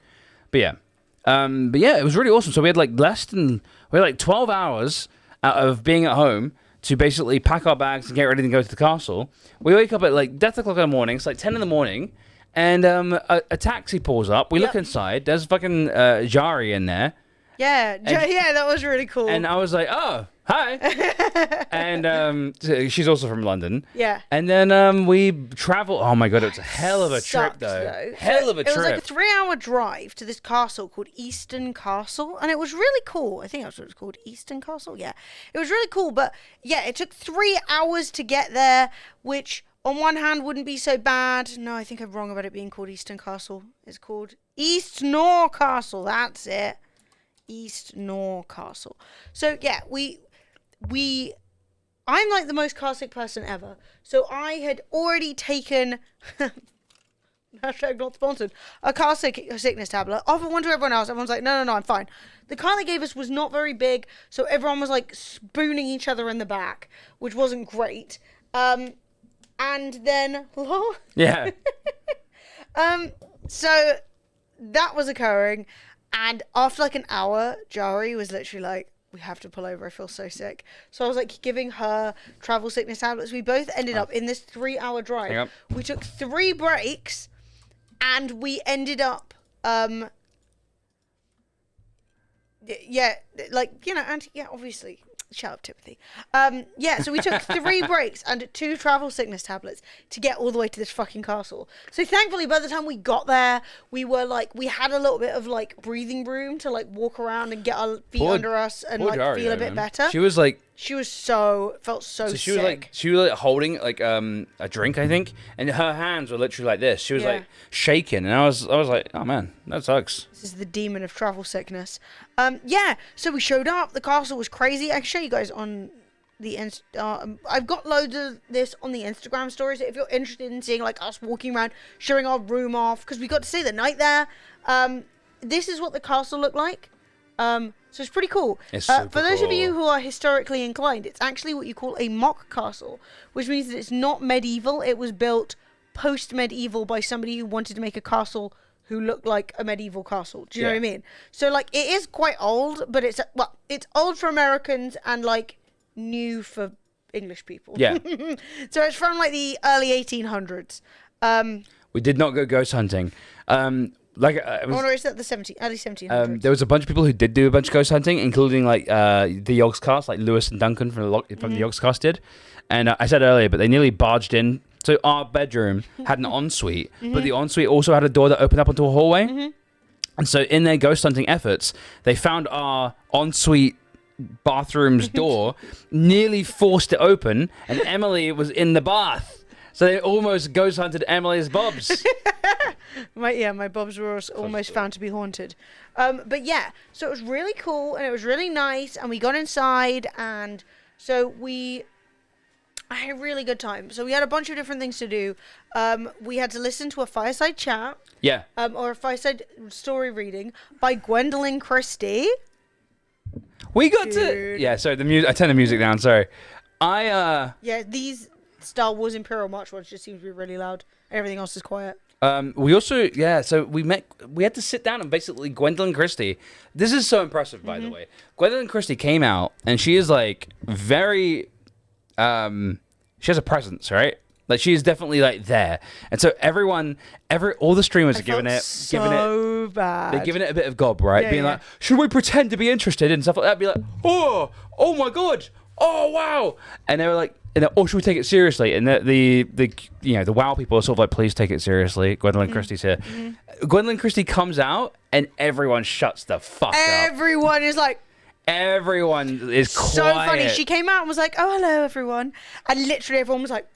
But yeah, it was really awesome. So we had like 12 hours out of being at home to basically pack our bags and get ready to go to the castle. We wake up at like 10 o'clock in the morning. It's like 10 in the morning. And a taxi pulls up. We look inside. There's fucking Jari in there. Yeah, that was really cool. And I was like, oh, hi. And she's also from London. Yeah. And then we travel. Oh my God, it was a hell of a trip, though. Hell of a trip. It was like a 3-hour drive to this castle called Easton Castle. And it was really cool. I think that's what it's called. Easton Castle? Yeah. It was really cool. But yeah, it took 3 hours to get there, which... on one hand, wouldn't be so bad. No, I think I'm wrong about it being called Easton Castle. It's called Eastnor Castle. That's it. Eastnor Castle. So, yeah, I'm like the most car sick person ever. So, I had already taken... hashtag not sponsored. A car sickness tablet. Offered one to everyone else. Everyone's like, no, I'm fine. The car they gave us was not very big. So, everyone was, like, spooning each other in the back, which wasn't great. And then, yeah. So that was occurring, and after like an hour, Jari was literally like, "We have to pull over. I feel so sick." So I was like giving her travel sickness tablets. We both ended up in this 3-hour drive. We took 3 breaks, and we ended up, obviously. Shut up, Timothy. So we took 3 breaks and 2 travel sickness tablets to get all the way to this fucking castle. So thankfully, by the time we got there, we were like, we had a little bit of like breathing room to like walk around and get our feet under us and like feel a bit better. She was like, felt so sick. She was like holding like a drink, I think, and her hands were literally like this. She was like shaking, and I was like, oh man, that sucks. This is the demon of travel sickness. So we showed up. The castle was crazy. I can show you guys on the I've got loads of this on the Instagram stories. So if you're interested in seeing like us walking around, showing our room off, because we got to stay the night there. This is what the castle looked like. So it's pretty cool. For those of you who are historically inclined, it's actually what you call a mock castle, which means that it's not medieval. It was built post-medieval by somebody who wanted to make a castle who looked like a medieval castle. Do you know what I mean? So like it is quite old, but it's old for Americans and like new for English people. Yeah. So it's from like the early 1800s. We did not go ghost hunting. It's at the early 1700s. There was a bunch of people who did do a bunch of ghost hunting, including like the Yogscast, like Lewis and Duncan from the Yogscast did. And I said earlier, but they nearly barged in. So our bedroom had an ensuite, but the ensuite also had a door that opened up onto a hallway. And so in their ghost hunting efforts, they found our ensuite bathroom's door, nearly forced it open, and Emily was in the bath. So they almost ghost hunted Emily's bobs. My bobs were almost found to be haunted. But yeah, so it was really cool and it was really nice, and we got inside, and so we I had a really good time. So we had a bunch of different things to do. We had to listen to a fireside chat. Yeah. Or a fireside story reading by Gwendoline Christie. We got to... Yeah, sorry, the music. I turned the music down, sorry. Yeah, these Star Wars Imperial March ones just seem to be really loud. Everything else is quiet. We also, so we had to sit down and basically Gwendoline Christie. This is so impressive, by the way. Gwendoline Christie came out and she is like very, she has a presence, right? Like she is definitely like there. And so all the streamers are giving it bad. They're giving it a bit of gob, right? Yeah, Being like, should we pretend to be interested and stuff like that? Be like, oh my God. Oh, wow. And they were like, or should we take it seriously? And the WoW people are sort of like, please take it seriously. Gwendoline Christie's here. Gwendoline Christie comes out and everyone shuts the fuck up. Everyone is like... Everyone is quiet. So funny. She came out and was like, oh, hello, everyone. And literally everyone was like...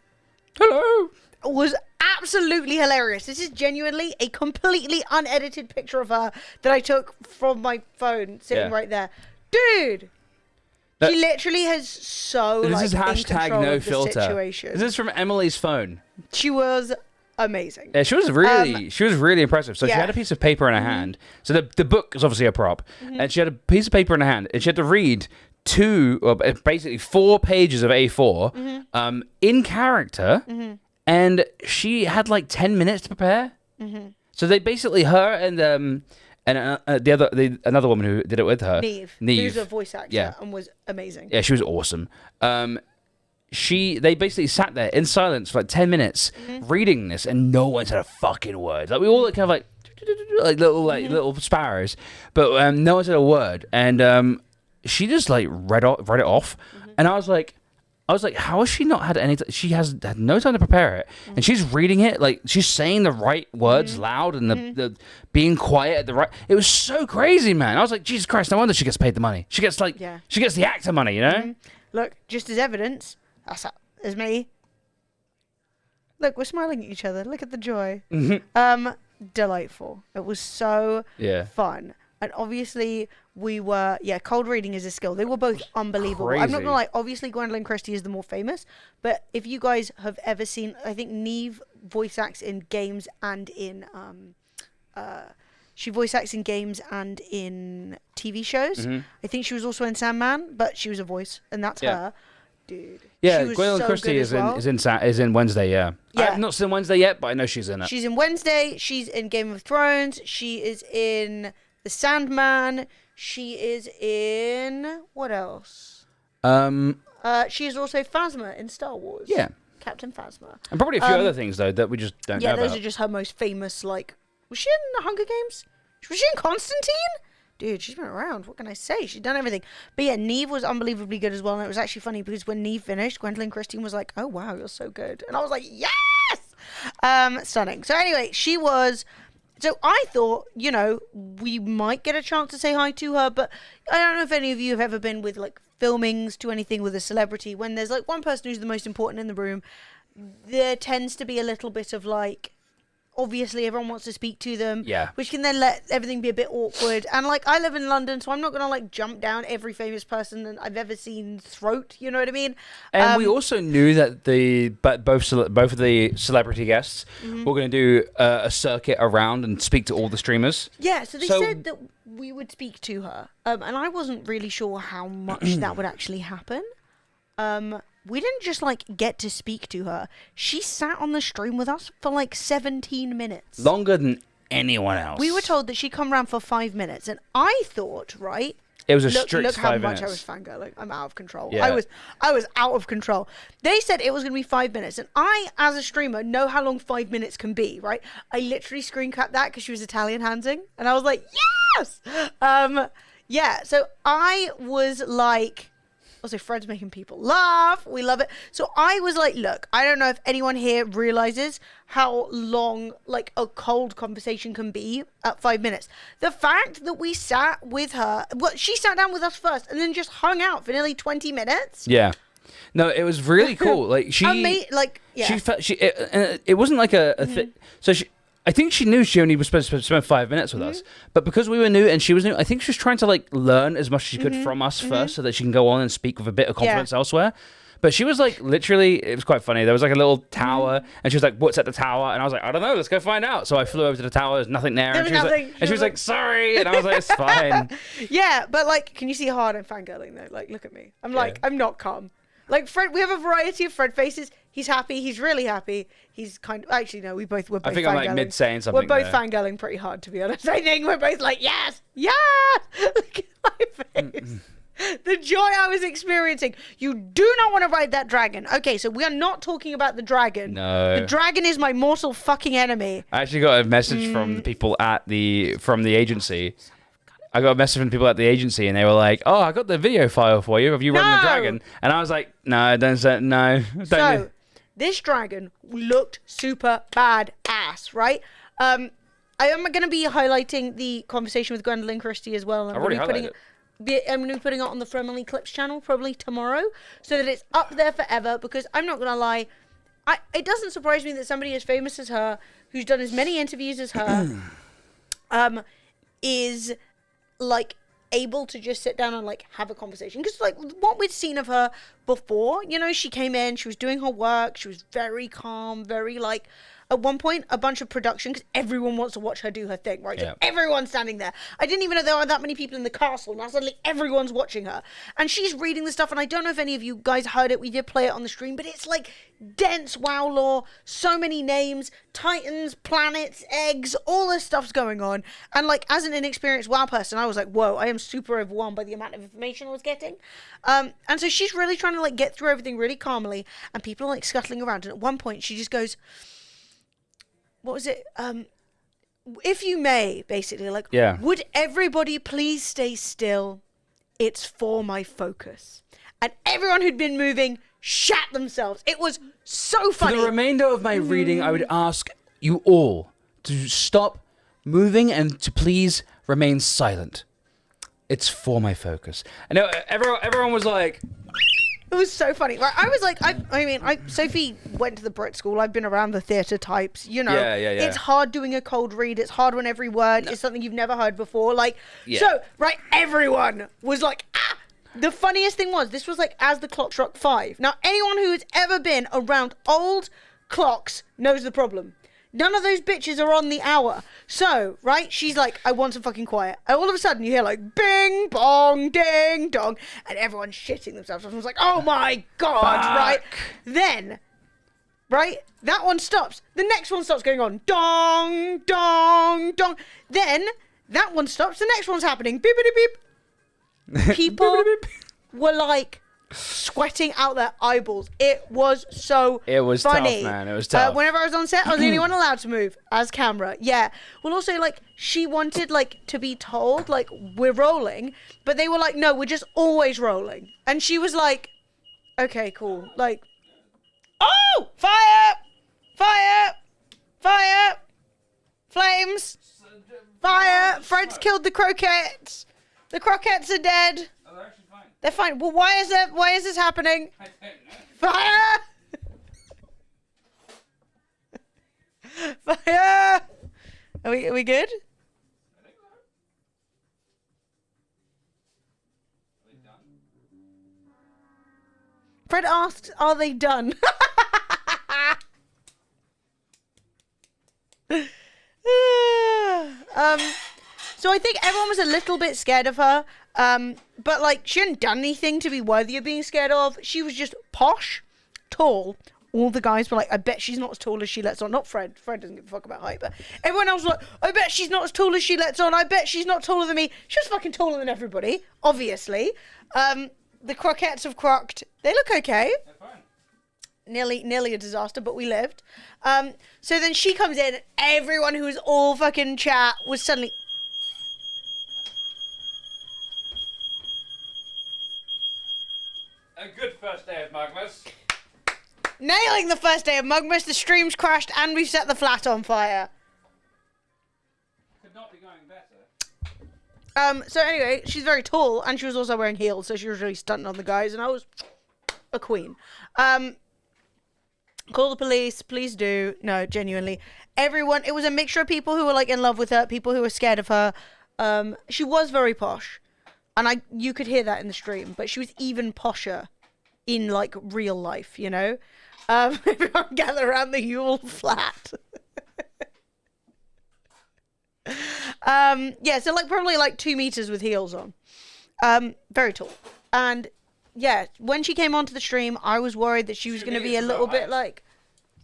Hello. It was absolutely hilarious. This is genuinely a completely unedited picture of her that I took from my phone sitting right there. Dude... She literally has This is hashtag no filter. Situation. This is from Emily's phone. She was amazing. Yeah, she was really impressive. So she had a piece of paper in her hand. So the book is obviously a prop, and she had a piece of paper in her hand, and she had to read basically 4 pages of A4 in character, and she had like 10 minutes to prepare. So they basically and another woman who did it with her, Neve, who's a voice actor and was amazing. Yeah, she was awesome. They basically sat there in silence for like 10 minutes reading this, and no one said a fucking word. Like we all kind of like little sparrows, but no one said a word. And she just like read it off, and I was like, how has she not had any? She has had no time to prepare it, and she's reading it like she's saying the right words loud and the being quiet at the right. It was so crazy, man. I was like, Jesus Christ! No wonder she gets paid the money. She gets she gets the actor money, you know. Look, just as evidence, that's me. Look, we're smiling at each other. Look at the joy. Delightful. It was so fun. And obviously, we were... Yeah, cold reading is a skill. They were both unbelievable. Crazy. I'm not going to lie. Obviously, Gwendoline Christie is the more famous. But if you guys have ever seen... I think Neve voice acts in games and in... she voice acts in games and in TV shows. I think she was also in Sandman, but she was a voice. And that's her. Dude. Yeah, Gwendoline Christie is in Wednesday, yeah. I've not seen Wednesday yet, but I know she's in it. She's in Wednesday. She's in Game of Thrones. She is in... The Sandman. She is in... What else? She is also Phasma in Star Wars. Yeah. Captain Phasma. And probably a few other things, though, that we just don't know about. Yeah, those are just her most famous, like... Was she in The Hunger Games? Was she in Constantine? Dude, she's been around. What can I say? She's done everything. But yeah, Neve was unbelievably good as well. And it was actually funny because when Neve finished, Gwendoline Christie was like, oh, wow, you're so good. And I was like, yes! Stunning. So anyway, she was... So I thought, we might get a chance to say hi to her, but I don't know if any of you have ever been with, like, filmings to anything with a celebrity. When there's, like, one person who's the most important in the room, there tends to be a little bit of, like, obviously everyone wants to speak to them. Yeah. Which can then let everything be a bit awkward. And, like, I live in London, so I'm not going to, like, jump down every famous person that I've ever seen throat, you know what I mean? And we also knew that both of the celebrity guests were going to do a circuit around and speak to all the streamers. Yeah, so they said that we would speak to her. And I wasn't really sure how much that would actually happen. We didn't just, like, get to speak to her. She sat on the stream with us for, like, 17 minutes. Longer than anyone else. We were told that she'd come around for 5 minutes. And I thought, right... It was a strict 5 minutes. Look how much I was fangirling. I'm out of control. Yeah. I was out of control. They said it was going to be 5 minutes. And I, as a streamer, know how long 5 minutes can be, right? I literally screen capped that because she was Italian handing. And I was like, yes! Yeah, so I was like... Also, Fred's making people laugh. We love it. So I was like, look, I don't know if anyone here realizes how long, like, a cold conversation can be at 5 minutes. The fact that we sat with her, well, she sat down with us first and then just hung out for nearly 20 minutes. Yeah. No, it was really cool. Like, she... it wasn't like a thing. So I think she knew she only was supposed to spend 5 minutes with us, but because we were new and she was new, I think she was trying to, like, learn as much as she could from us first so that she can go on and speak with a bit of confidence elsewhere. But she was like, literally, it was quite funny. There was like a little tower, and she was like, "What's at the tower?" And I was like, "I don't know. Let's go find out." So I flew over to the tower. There's nothing there, and she was like, "Sorry," and I was like, "It's fine." Yeah, but like, can you see how hard I'm fangirling though? Like, look at me. I'm like, I'm not calm. Like Fred, we have a variety of Fred faces. He's happy. He's really happy. He's kind of actually no. We're both. I think I'm like mid saying something. We're both fangirling pretty hard, to be honest. I think we're both like, yes, yes. Look at my face. The joy I was experiencing. You do not want to ride that dragon. Okay, so we are not talking about the dragon. No. The dragon is my mortal fucking enemy. I actually got a message from the people at the agency. I got a message from people at the agency, and they were like, "Oh, I got the video file for you. Have you run the dragon?" And I was like, "No, don't say no." So this dragon looked super badass, right? I am going to be highlighting the conversation with Gwendoline Christie as well. I'm going to be putting it on the Friendly Clips channel probably tomorrow, so that it's up there forever. Because I'm not going to lie, it doesn't surprise me that somebody as famous as her, who's done as many interviews as her, is like able to just sit down and like have a conversation. Because like what we'd seen of her before, you know, she came in, she was doing her work, she was very calm, very like, at one point a bunch of production, because everyone wants to watch her do her thing, right? So everyone's standing there. I didn't even know there were that many people in the castle. Now suddenly everyone's watching her, and she's reading the stuff. And I don't know if any of you guys heard it, we did play it on the stream, but it's like dense WoW lore, so many names, titans, planets, eggs, all this stuff's going on. And like, as an inexperienced WoW person, I was like, whoa, I am super overwhelmed by the amount of information I was getting. And so she's really trying to like get through everything really calmly, and people are like scuttling around. And at one point she just goes, what was it? If you may, basically, like, would everybody please stay still? It's for my focus. And everyone who'd been moving shat themselves. It was so funny. For the remainder of my reading, I would ask you all to stop moving and to please remain silent. It's for my focus. And everyone was like... It was so funny. Right? I was like, I mean, Sophie went to the Brit school. I've been around the theatre types. You know, it's hard doing a cold read. It's hard when every word is something you've never heard before. Like, so, right, everyone was like, ah! The funniest thing was, this was like as the clock struck 5. Now, anyone who has ever been around old clocks knows the problem. None of those bitches are on the hour. So, right, she's like, I want some fucking quiet. And all of a sudden, you hear like, bing, bong, ding, dong. And everyone's shitting themselves. Everyone's like, oh my God, right? Then, right, that one stops. The next one starts going on. Dong, dong, dong. Then, that one stops. The next one's happening. Beep, beep, beep. People were like... sweating out their eyeballs. It was so funny. Tough, man. It was tough. Whenever I was on set, I was the only one allowed to move as camera. Yeah. Well, also, like, she wanted, like, to be told, like, we're rolling. But they were like, no, we're just always rolling. And she was like, okay, cool. Like, oh! Fire! Fire! Fire! Flames! Fire! Fred's killed the croquettes! The croquettes are dead! They're fine. Well, why is this happening? I don't know. Fire! Fire! Are we good? I think so. Are they done? Fred asked, are they done? So I think everyone was a little bit scared of her. But like, she hadn't done anything to be worthy of being scared of. She was just posh, tall. All the guys were like, I bet she's not as tall as she lets on. Not Fred. Fred doesn't give a fuck about height. But everyone else was like, I bet she's not as tall as she lets on. I bet she's not taller than me. She was fucking taller than everybody, obviously. The croquettes have crocked. They look okay. They're fine. Nearly a disaster, but we lived. So then she comes in, and everyone who was all fucking chat was suddenly... A good first day of Mugmas. Nailing the first day of Mugmas, the stream's crashed, and we've set the flat on fire. Could not be going better. So anyway, she's very tall, and she was also wearing heels, so she was really stunting on the guys, and I was a queen. Call the police, please do. No, genuinely. Everyone, it was a mixture of people who were like in love with her, people who were scared of her. She was very posh. And you could hear that in the stream, but she was even posher in like real life, you know. Everyone gather around the Yule flat. Yeah, so like probably like 2 meters with heels on. Very tall. And yeah, when she came onto the stream, I was worried that she was going to be a little bit like,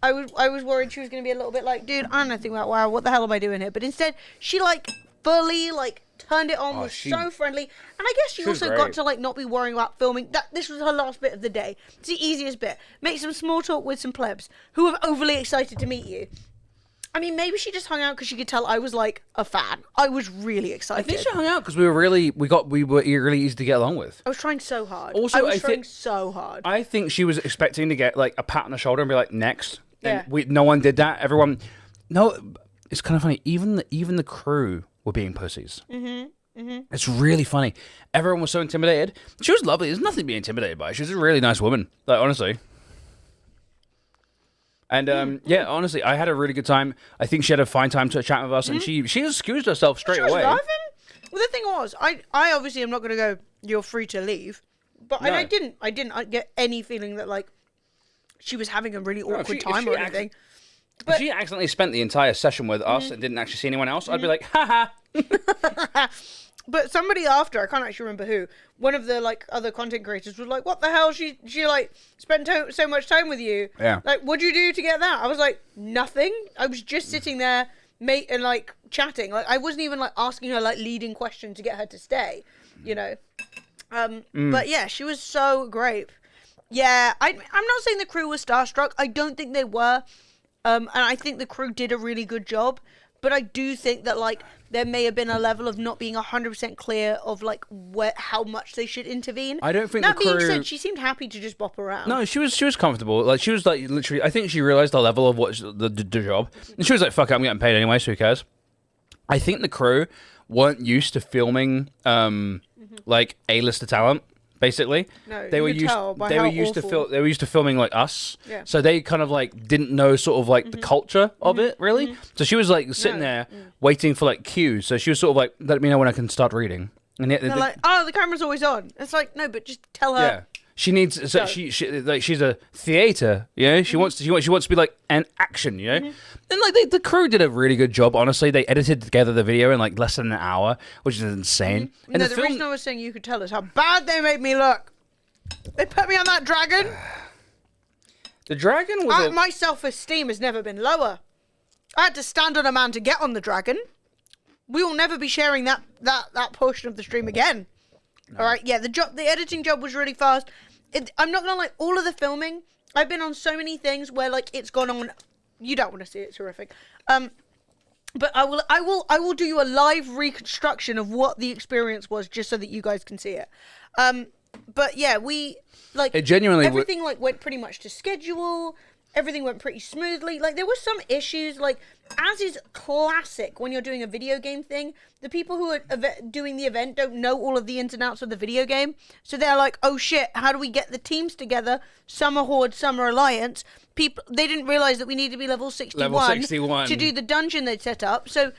I was worried she was going to be a little bit like, dude, I don't know anything about WoW, what the hell am I doing here? But instead, she like fully like turned it on, was so friendly. And I guess she also got to like not be worrying about filming. This was her last bit of the day. It's the easiest bit. Make some small talk with some plebs who are overly excited to meet you. I mean, maybe she just hung out because she could tell I was like a fan. I was really excited. I think she hung out because we were really easy to get along with. I was trying so hard. Also, I was trying so hard. I think she was expecting to get like a pat on the shoulder and be like, next. Yeah. And no one did that. Everyone, no, it's kind of funny. Even the crew were being pussies. It's really funny. Everyone was so intimidated. She was lovely. There's nothing to be intimidated by. She was a really nice woman. Like, honestly. And yeah, honestly, I had a really good time. I think she had a fine time to chat with us, and she excused herself straight away. Laughing. Well, the thing was, I obviously am not going to go, you're free to leave, but no. I didn't get any feeling that like she was having a really awkward time or anything. But if she accidentally spent the entire session with us and didn't actually see anyone else, I'd be like, haha. But somebody after, I can't actually remember who, one of the like other content creators was like, what the hell, she like spent so much time with you. Yeah. Like, what'd you do to get that? I was like, nothing. I was just sitting there and like chatting. Like, I wasn't even like asking her like leading questions to get her to stay, you know. But yeah, she was so great. Yeah, I'm not saying the crew was starstruck. I don't think they were. And I think the crew did a really good job. But I do think that like there may have been a level of not being 100% clear of like how much they should intervene. I don't think that the crew... being said, she seemed happy to just bop around. No, she was comfortable. Like she was like literally. I think she realized the level of what the job, and she was like, "Fuck it, I'm getting paid anyway, so who cares?" I think the crew weren't used to filming like A-lister talent. Basically, no, they were used to filming like us, so they kind of like didn't know sort of like the culture of it really. So she was like sitting there waiting for like cues. So she was sort of like, let me know when I can start reading. And they're like, oh, the camera's always on. It's like, no, but just tell her. Yeah. She needs. So she like she's a theater, you know. She wants to be like an action, you know. And like the crew did a really good job. Honestly, they edited together the video in like less than an hour, which is insane. And no, the reason I was saying you could tell is how bad they made me look. They put me on that dragon. The dragon was. My self-esteem has never been lower. I had to stand on a man to get on the dragon. We will never be sharing that portion of the stream again. No. All right, yeah, the editing job was really fast. I'm not gonna lie, all of the filming, I've been on so many things where like it's gone on. You don't want to see it; it's horrific. But I will do you a live reconstruction of what the experience was, just so that you guys can see it. But yeah, we like it genuinely everything like went pretty much to schedule. Everything went pretty smoothly. Like, there were some issues, like, as is classic when you're doing a video game thing, the people who are doing the event don't know all of the ins and outs of the video game. So they're like, oh shit, how do we get the teams together? Some are Horde, some are Alliance. They didn't realize that we need to be level 61 to do the dungeon they'd set up. So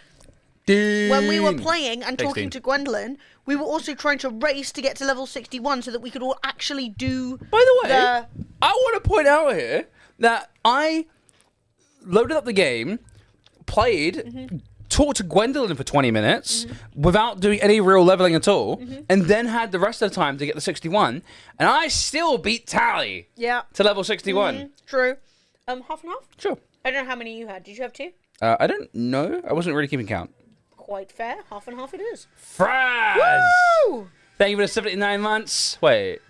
when we were playing and talking to Gwendoline, we were also trying to race to get to level 61 so that we could all actually do. By the way, I want to point out here that I loaded up the game, played, talked to Gwendoline for 20 minutes without doing any real leveling at all, and then had the rest of the time to get the 61, and I still beat Tally to level 61. True. Half and half? Sure. I don't know how many you had. Did you have 2? I don't know. I wasn't really keeping count. Quite fair. Half and half it is. Fraz! Woo! Thank you for the 79 months. Wait.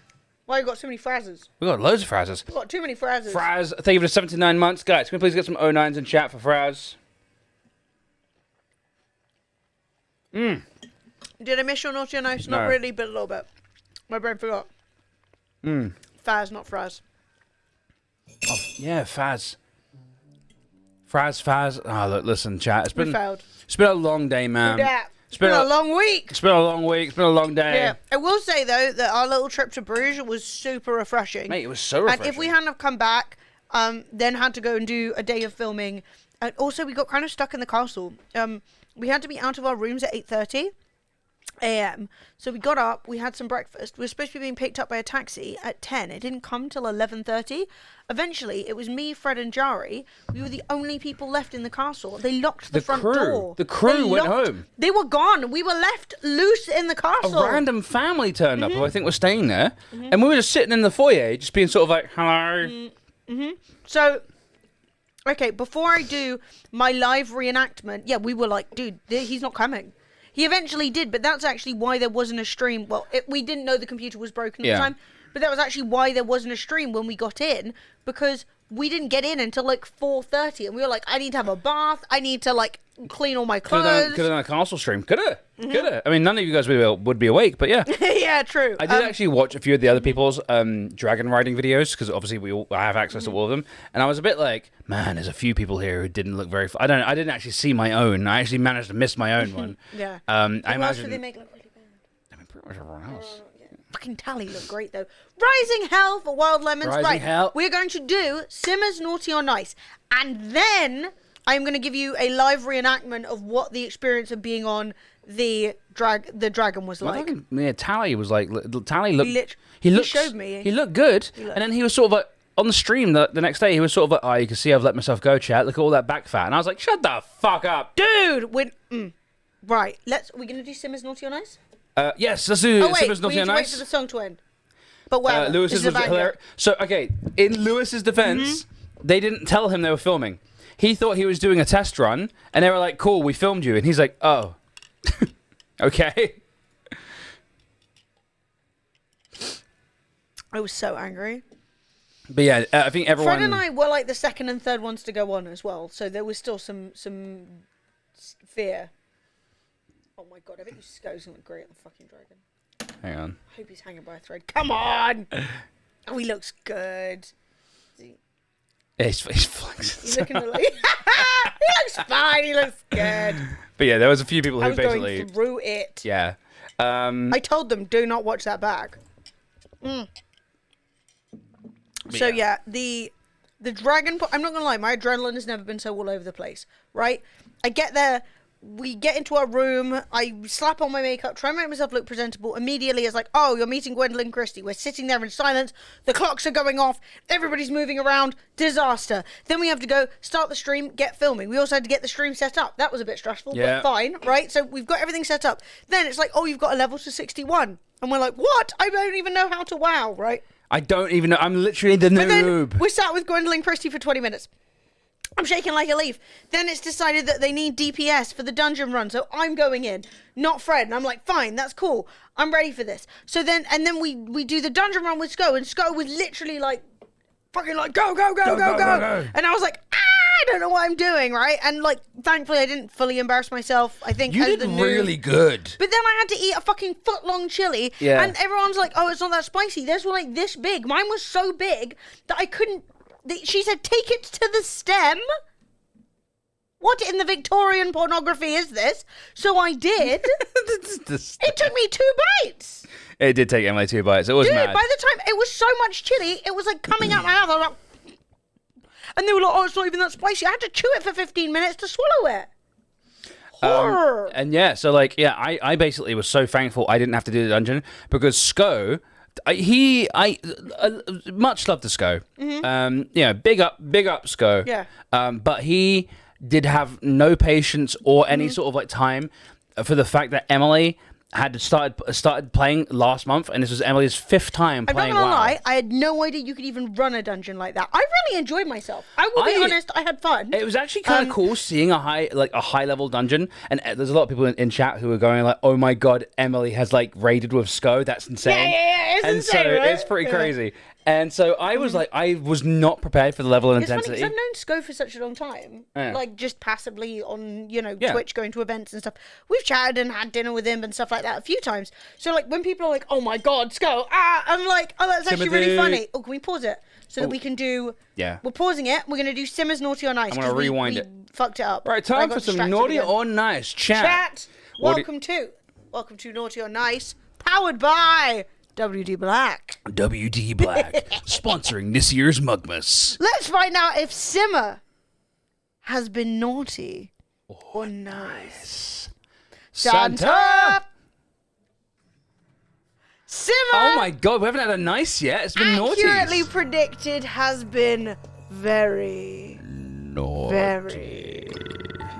Why you got so many Frazzes? We got loads of Frazzes. We got too many Frazzes. Fraz, thank you for the 79 months. Guys, can we please get some 09s in chat for Fraz? Did I miss your naughty or nice? No. Not really, but a little bit. My brain forgot. Faz, not Fraz. Oh, yeah, Faz. Fraz. Oh, look, listen, chat. It's been a long day, man. It's been a long week. It's been a long week. It's been a long day. Yeah. I will say, though, that our little trip to Bruges was super refreshing. Mate, it was so refreshing. And if we hadn't have come back, then had to go and do a day of filming. And also, we got kind of stuck in the castle. We had to be out of our rooms at 8:30. a.m. So we got up, we had some breakfast. We were supposed to be being picked up by a taxi at 10. It didn't come till 11:30. Eventually, it was me, Fred, and Jari. We were the only people left in the castle. They locked the front door. The crew went home. They were gone. We were left loose in the castle. A random family turned up who I think was staying there. And we were just sitting in the foyer, just being sort of like, hello. So, okay, before I do my live reenactment, yeah, we were like, dude, he's not coming. He eventually did, but that's actually why there wasn't a stream. Well, we didn't know the computer was broken at the time, but that was actually why there wasn't a stream when we got in, because we didn't get in until like 4:30, and we were like, I need to have a bath, I need to like clean all my clothes. Could have done a castle stream. Could have. I mean, none of you guys would be awake, but yeah. Yeah, true. I did actually watch a few of the other people's dragon riding videos, because obviously I have access to all of them, and I was a bit like, man, there's a few people here who didn't look very. I didn't actually see my own. I actually managed to miss my own one. Yeah. I imagine they make look really bad. I mean, pretty much everyone else. Fucking Tally looked great though. Rising Hell for Wild Lemons. Rising Hell. We're going to do Simmer's Naughty or Nice, and then I'm going to give you a live reenactment of what the experience of being on the dragon was like. Yeah, Tally was like, Tally looked. He showed me. He looked good, and then he was sort of like on the stream the next day. He was sort of like, oh, you can see I've let myself go, chat. Look at all that back fat, and I was like, shut the fuck up, dude. Right, we're going to do Simmer's Naughty or Nice. Yes, let's do Simmer's Naughty or Nice. Wait for the song to end. But well, Lewis's was hilarious. So, okay, in Lewis's defense, they didn't tell him they were filming. He thought he was doing a test run, and they were like, cool, we filmed you. And he's like, oh, okay. I was so angry. But yeah, I think everyone... Fred and I were like the second and third ones to go on as well, so there was still some fear. Oh my god, I think this goes look great on the fucking dragon. Hang on. I hope he's hanging by a thread. Come on! Oh, he looks good. Yeah, he's flexing. He's looking really... He looks fine, he looks good. But yeah, there was a few people who basically... going through it. Yeah. I told them, do not watch that back. So yeah, the dragon... I'm not going to lie, my adrenaline has never been so all over the place, right? I get there... We get into our room, I slap on my makeup, try and make myself look presentable. Immediately it's like, oh, you're meeting Gwendoline Christie. We're sitting there in silence, the clocks are going off, everybody's moving around, disaster. Then we have to go, start the stream, get filming. We also had to get the stream set up. That was a bit stressful, but fine, right? So we've got everything set up. Then it's like, oh, you've got a level to 61. And we're like, what? I don't even know how to WoW, right? I don't even know. I'm literally the noob. Then we sat with Gwendoline Christie for 20 minutes. I'm shaking like a leaf. Then it's decided that they need DPS for the dungeon run, so I'm going in, not Fred. And I'm like, fine, that's cool. I'm ready for this. So then, and then we do the dungeon run with Sko, and Sko was literally like, fucking like, go. And I was like, I don't know what I'm doing, right? And like, thankfully, I didn't fully embarrass myself. I think you did really good. But then I had to eat a fucking foot-long chili, and everyone's like, oh, it's not that spicy. Theirs were like this big. Mine was so big that I couldn't. She said, take it to the stem. What in the Victorian pornography is this? So I did. It took me 2 bites. It did take Emily 2 bites. It was mad. By the time, it was so much chili, it was like coming out my mouth. I was like, and they were like, oh, it's not even that spicy. I had to chew it for 15 minutes to swallow it. Horror. And yeah, so like, yeah, I basically was so thankful I didn't have to do the dungeon, because Sko... I much love to Sko. Big up Sko. Yeah. But he did have no patience or any sort of like time for the fact that Emily had started playing last month, and this was Emily's 5th time playing WoW. I'm not gonna lie, I had no idea you could even run a dungeon like that. I really enjoyed myself. I will be honest, I had fun. It was actually kind of cool seeing a high level dungeon, and there's a lot of people in chat who are going like, oh my god, Emily has like raided with Sko. That's insane. Yeah, it's insane, so right? It's pretty crazy. And so I was like, I was not prepared for the level of intensity. It's funny because I've known Sko for such a long time, like just passively on, Twitch, going to events and stuff. We've chatted and had dinner with him and stuff like that a few times. So like when people are like, oh my god, Sko, I'm like, oh, that's actually really funny. Oh, can we pause it so that we can do? Yeah. We're pausing it. We're gonna do Simmer's Naughty or Nice. I'm gonna rewind it. Fucked it up. Right, time for some Naughty or Nice chat. Welcome to Naughty or Nice, powered by WD Black. WD Black, sponsoring this year's Mugmas. Let's find out if Simmer has been naughty or nice. Santa! Oh my god, we haven't had a nice yet. It's been naughty. Accurately predicted has been very naughty.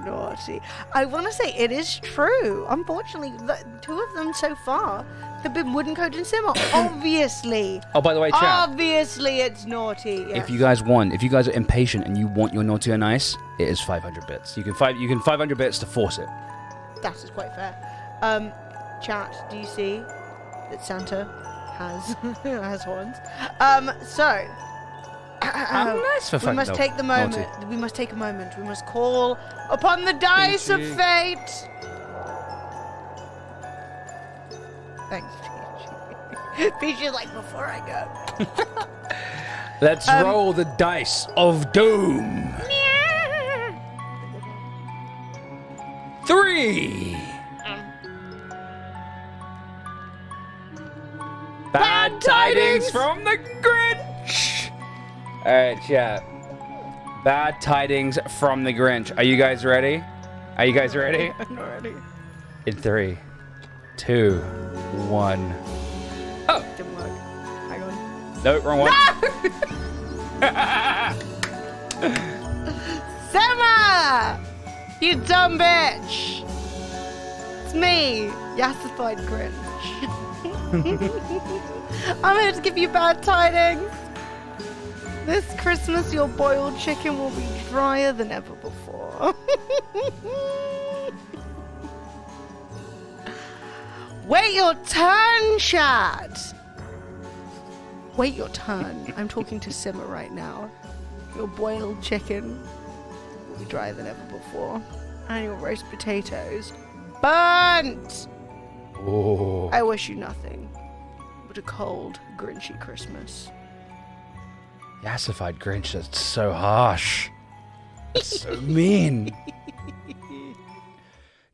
Naughty. I want to say it is true. Unfortunately, two of them so far have been Wooden Code and Simmer. Obviously. Oh, by the way, chat. Obviously, it's naughty. Yes. If you guys are impatient and you want your naughty or nice, it is 500 bits. You can 500 bits to force it. That is quite fair. Chat, do you see that Santa has horns? So. Nice for we must take the moment. Naughty. We must take a moment. We must call upon the dice of fate. Thanks, Peachy. Peachy's like, before I go. Let's roll the dice of doom. 3. Bad tidings from the Grinch. All right, chat. Bad tidings from the Grinch. Are you guys ready? Are you guys ready? I'm not ready. In 3, 2, 1. Oh! Didn't work. Hang on. No, wrong one. No! Simmer! You dumb bitch! It's me, Yassified Grinch. I'm here to give you bad tidings. This Christmas, your boiled chicken will be drier than ever before. Wait your turn, chat. Wait your turn. I'm talking to Simmer right now. Your boiled chicken will be drier than ever before. And your roast potatoes burnt. Oh. I wish you nothing but a cold, Grinchy Christmas. Yassified Grinch, that's so harsh. That's so mean.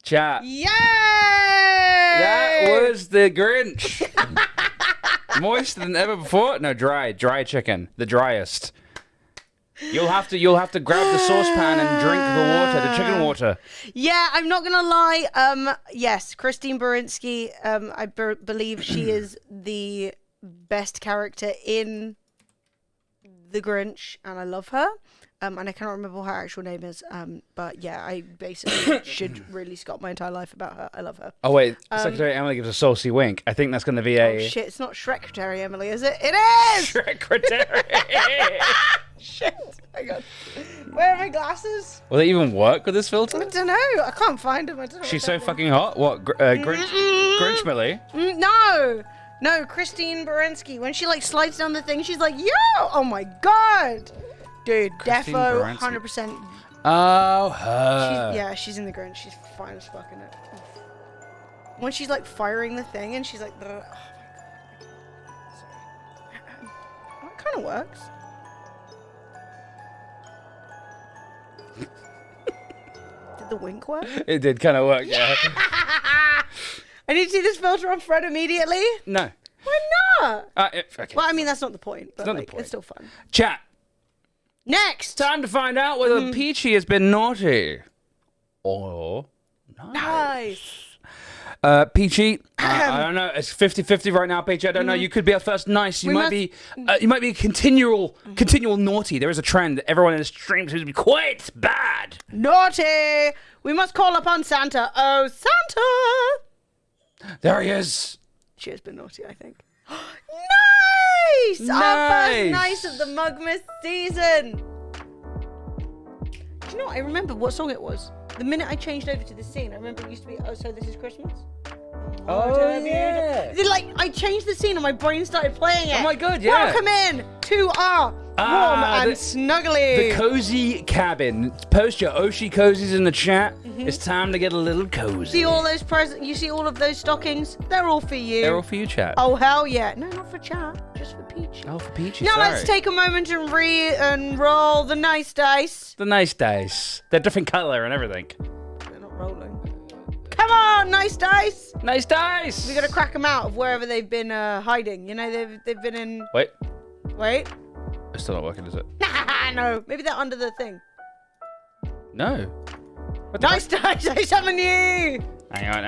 Chat. Yay! That was the Grinch. Moist than ever before. No, dry chicken, the driest. You'll have to grab the saucepan and drink the water, the chicken water. Yeah, I'm not gonna lie. Yes, Christine Baranski. I believe she is the best character in The Grinch, and I love her. And I cannot remember what her actual name is. But yeah, I basically should really scot my entire life about her. I love her. Oh wait, Secretary Emily gives a saucy wink. I think that's going to be a. Oh shit! It's not Shrekretary Emily, is it? It is. Shrekretary. Shit! Hang on. Where are my glasses? Will they even work with this filter? I don't know. I can't find them. I don't know. She's so fucking hot. What? Grinch Millie? No, Christine Baranski. When she like slides down the thing, she's like, "Yo! Oh my god, dude, Christine defo, Baranski. 100%." Oh, her. She's in The Grinch. She's fine as fuck in it. When she's like firing the thing, and she's like, "Oh my god." Sorry. That kind of works. Did the wink work? It did kind of work, yeah. I need to see this filter on Fred immediately. No. Why not? Okay. Well, I mean, that's not the point. But It's not the like, point. It's still fun. Chat. Next. Time to find out whether Peachy has been naughty or nice. Peachy, I don't know. It's 50-50 right now, Peachy. I don't know. You could be at first nice. You might be continual naughty. There is a trend that everyone in the stream seems to be quite bad. Naughty. We must call upon Santa. Oh, Santa. There he is. She has been naughty, I think. Nice! Our first nice of the Mugmas season. Do you know what? I remember what song it was. The minute I changed over to this scene, I remember it used to be, "Oh, so this is Christmas?" Oh, yeah. Like, I changed the scene and my brain started playing it. Oh my god, yeah. Welcome in to our warm and snuggly. The cozy cabin. Post your Oshi cozies in the chat. It's time to get a little cozy. See all those presents? You see all of those stockings? They're all for you. They're all for you, chat. Oh, hell yeah. No, not for chat. Just for Peachy. Oh, for Peachy, Now sorry. let's take a moment and roll the nice dice. The nice dice. They're different color and everything. They're not rolling. Come on, nice dice. Nice dice. We gotta crack them out of wherever they've been hiding. You know, they've been in. Wait. It's still not working, is it? No, maybe they're under the thing. No. What the Nice dice, I summon you. Hang on.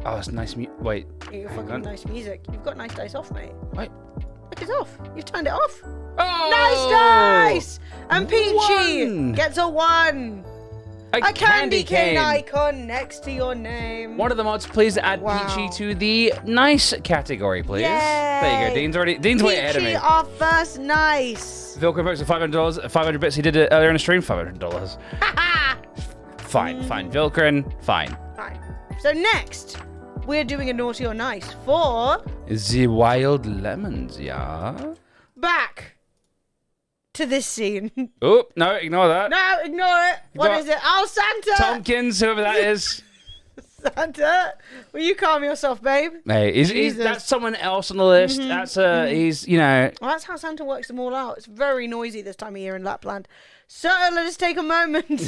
Oh, it's nice. Wait. You're fucking nice music. You've got nice dice off, mate. Wait. Look, it's off. You've turned it off. Oh! Nice dice! And Peachy gets a 1. A candy cane icon next to your name. One of the mods, please add Peachy to the nice category, please. Yay. There you go. Dean's way ahead of me. Peachy, our first nice. Vilcrin posted $500, 500 bits. He did it earlier in the stream. $500. Fine. Vilcrin, fine. So next, we're doing a naughty or nice for the wild lemons, yeah. Back to this scene. Oh, no, ignore that. No, ignore it. What is it? Oh, Santa! Tompkins, whoever that is. Santa, will you calm yourself, babe? Hey, that's someone else on the list. That's he's, you know. Well, that's how Santa works them all out. It's very noisy this time of year in Lapland. So let us take a moment.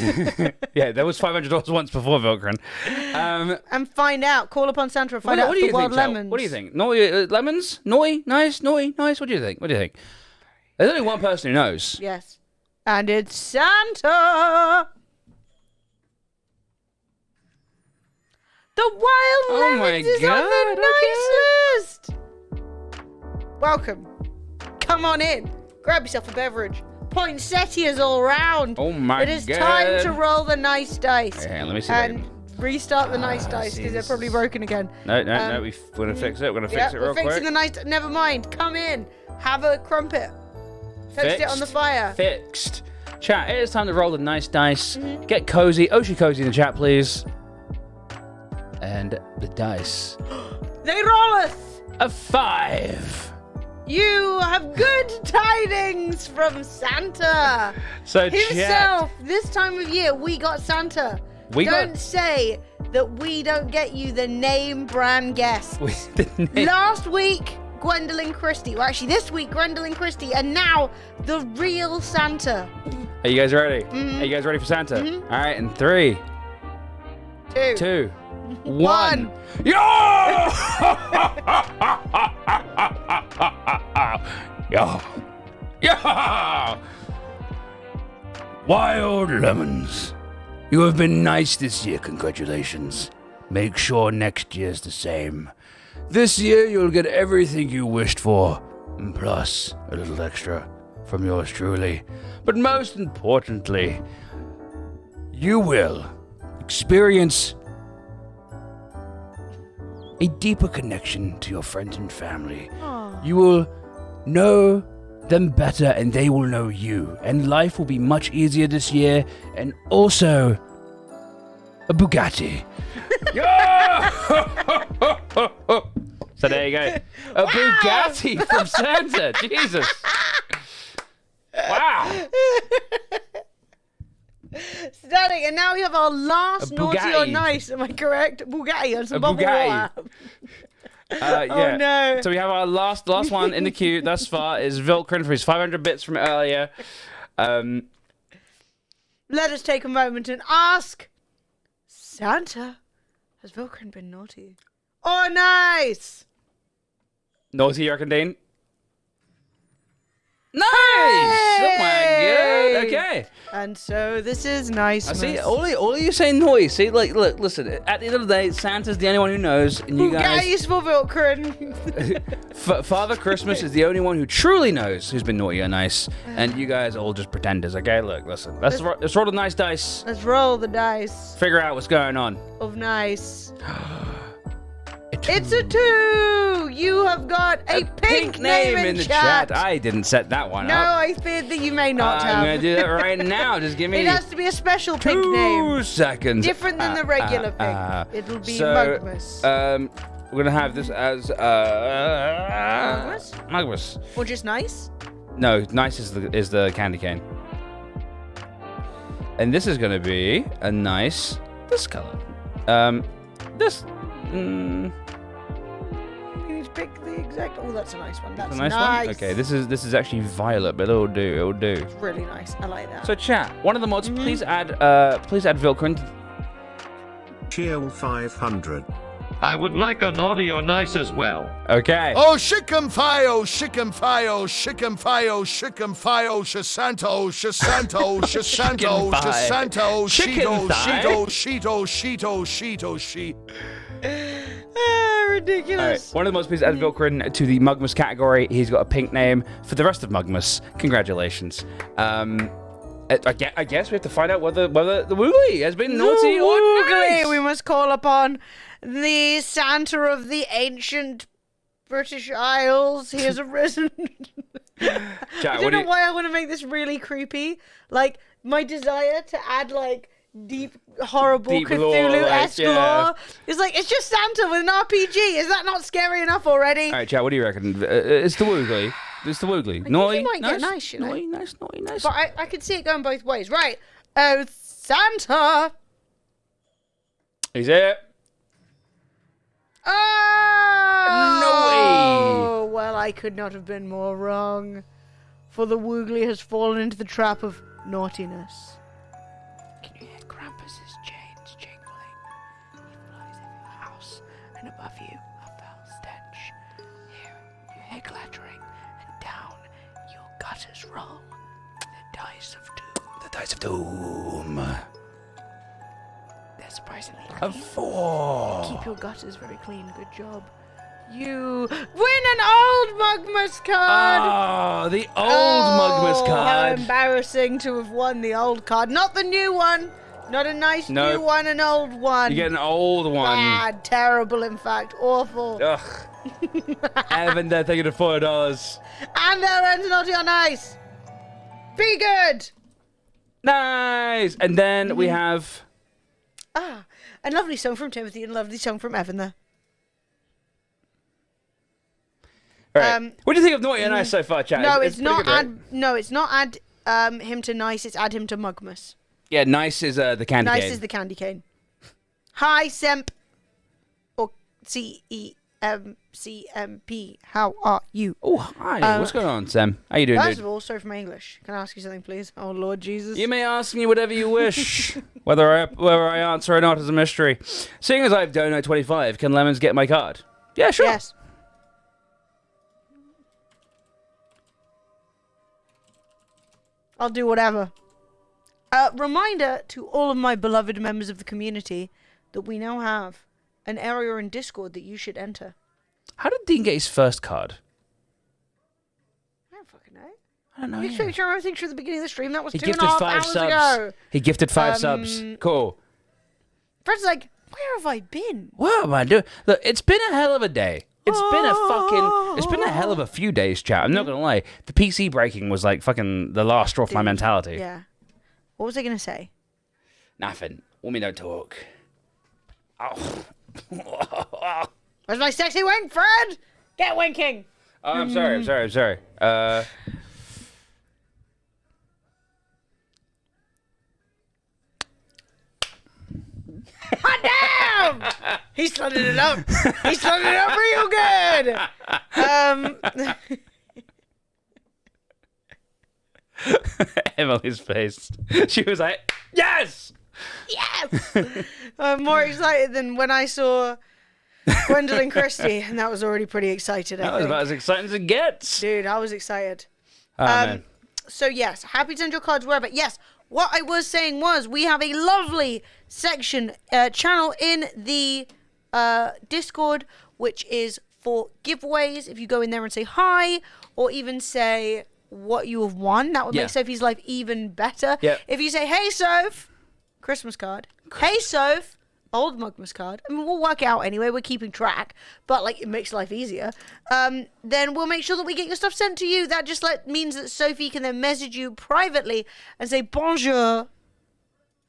Yeah, there was $500 once before Vilcrin. And find out. Call upon Santa and find out the wild lemons. What do you think? Naughty lemons? Naughty? Nice? Naughty? Nice? What do you think? There's only one person who knows. Yes. And it's Santa. The wild lemons is on the nice list. Welcome. Come on in. Grab yourself a beverage. Poinsettias all round. Oh my god. It is time to roll the nice dice. Yeah, let me see. And restart the nice dice because they're probably broken again. No. We're going to fix it. We're going to fix it real quick. We're fixing the nice. Never mind. Come in. Have a crumpet. Toast it on the fire. Fixed. Chat, it is time to roll the nice dice. Get cozy. Oshi cozy in the chat, please. And the dice. They rolleth a 5. You have good tidings from Santa. So himself, this time of year, we got Santa. Don't say that we don't get you the name brand guests. Last week, Gwendoline Christie. Well, actually, this week, Gwendoline Christie. And now, the real Santa. Are you guys ready? Are you guys ready for Santa? All right, in 3, 2, 1. Yo! Yo! Wild lemons. You have been nice this year, congratulations. Make sure next year's the same. This year you'll get everything you wished for, and plus a little extra from yours truly. But most importantly, you will experience a deeper connection to your friends and family. Aww. You will know them better and they will know you. And life will be much easier this year. And also, a Bugatti. So there you go. A Bugatti from Santa. Jesus. Wow. Stunning. And now we have our last naughty or nice. Am I correct? Bugatti and some bubble water. Yeah. Oh no. So we have our last one in the queue thus far is Vilcrin for his 500 bits from earlier. Let us take a moment and ask Santa, has Vilcrin been naughty or nice? Naughty, you reckon, Dean? Nice! Hey! Oh my god. Okay. And so this is nice. I see. All of you saying noise. See, like, look, listen. At the end of the day, Santa's the only one who knows, and you guys. Bugatti's for Vilcrin. Father Christmas is the only one who truly knows who's been naughty or nice, and you guys are all just pretenders. Okay, look, listen. Let's roll the nice dice. Let's roll the dice. Figure out what's going on. Of nice. It's a 2! You have got a pink name in the chat. I didn't set that one up. No, I feared that you may not have. I'm going to do that right now. Just give me... It has to be a special pink name. 2 seconds. Different than the regular pink. It'll be Mugmas. We're going to have this as... Mugmas? Mugmas. Or just nice? No, nice is the candy cane. And this is going to be a nice... This color. This... You need to pick the exact... Oh, that's a nice one. That's a nice one? Okay, this is actually violet, but it'll do. It'll do. It's really nice. I like that. So chat, one of the mods, please add Vilcrin. Cheer 500. I would like a naughty or nice as well. Okay. Oh, shickum fio, shickum fio, shickum fio, shickum fio, shasanto, shasanto, shasanto, shasanto, sheeto, sheeto, sheeto, sheeto, sheeto, sheet. ridiculous. Right. One of the most pleased added Vilkrin to the Mugmas category. He's got a pink name for the rest of Mugmas. Congratulations. I guess we have to find out whether the Woogly has been naughty or nice. We must call upon the Santa of the ancient British Isles. He has arisen. Chat, I don't know why I want to make this really creepy. Like, my desire to add, like, deep, horrible Cthulhu-esque lore. It's like, it's just Santa with an RPG. Is that not scary enough already? All right, chat, what do you reckon? It's the Woogly. It's the Woogly. Naughty, might nice, get nice, you know? naughty, nice, naughty, nice. But I could see it going both ways. Right. Oh, Santa. He's here. Oh! Well, I could not have been more wrong. For the Woogly has fallen into the trap of naughtiness. Can you hear Krampus's chains jingling? He flies over your house, and above you, a foul stench. Here, you hear clattering, and down your gutters roll. The dice of doom. The dice of doom. They're surprisingly clean. A 4. Keep your gutters very clean. Good job. You win an old Mugmas card. Oh, the old Mugmas card. How embarrassing to have won the old card. Not the new one. Not a nice new one, an old one. You get an old one. Bad, terrible, in fact. Awful. Ugh. Evan, they're taking the $4. And they're ends naughty or nice. Be good. Nice. And then we have... A lovely song from Timothy and a lovely song from Evan there. All right. What do you think of Naughty and Nice so far, chat? No, it's not add him to nice, it's add him to Mugmas. Yeah, Nice is the candy cane. Nice is the candy cane. Hi, Semp. Or CMP. How are you? Oh, hi. What's going on, Sam? How you doing, First dude? of all, sorry for my English. Can I ask you something, please? Oh, Lord Jesus. You may ask me whatever you wish. whether I answer or not is a mystery. Seeing as I've donated 25, can Lemons get my card? Yeah, sure. Yes. I'll do whatever. Reminder to all of my beloved members of the community that we now have an area in Discord that you should enter. How did Dean get his first card? I don't fucking know. I don't know. You speak through everything through the beginning of the stream. That was He 2.5 gifted 5 hours subs. ago. He gifted 5 subs. Cool. Fred's like, where have I been? What am I doing? Look, it's been a hell of a day. It's been a hell of a few days, chat. I'm not gonna lie. The PC breaking was like fucking the last straw for my mentality. Yeah. What was I gonna say? Nothing. Women don't talk. Oh. Where's my sexy wink, Fred? Get winking. Oh, I'm sorry. Hot damn! He's slutted it up. He's slutted it up real good. Emily's face. She was like, yes! Yes! I'm more excited than when I saw Gwendoline Christie, and that was already pretty excited. That was about as exciting as it gets. Dude, I was excited. Oh, man. So, yes, happy to send your cards wherever. Yes, what I was saying was we have a lovely section, channel in the Discord, which is for giveaways. If you go in there and say hi, or even say what you have won, that would make Sophie's life even better. Yeah. If you say, hey, Soph, Christmas card. Hey, Soph, old Mugmas card. I mean, we'll work it out anyway. We're keeping track, but like it makes life easier. Then we'll make sure that we get your stuff sent to you. That just means that Sophie can then message you privately and say, bonjour,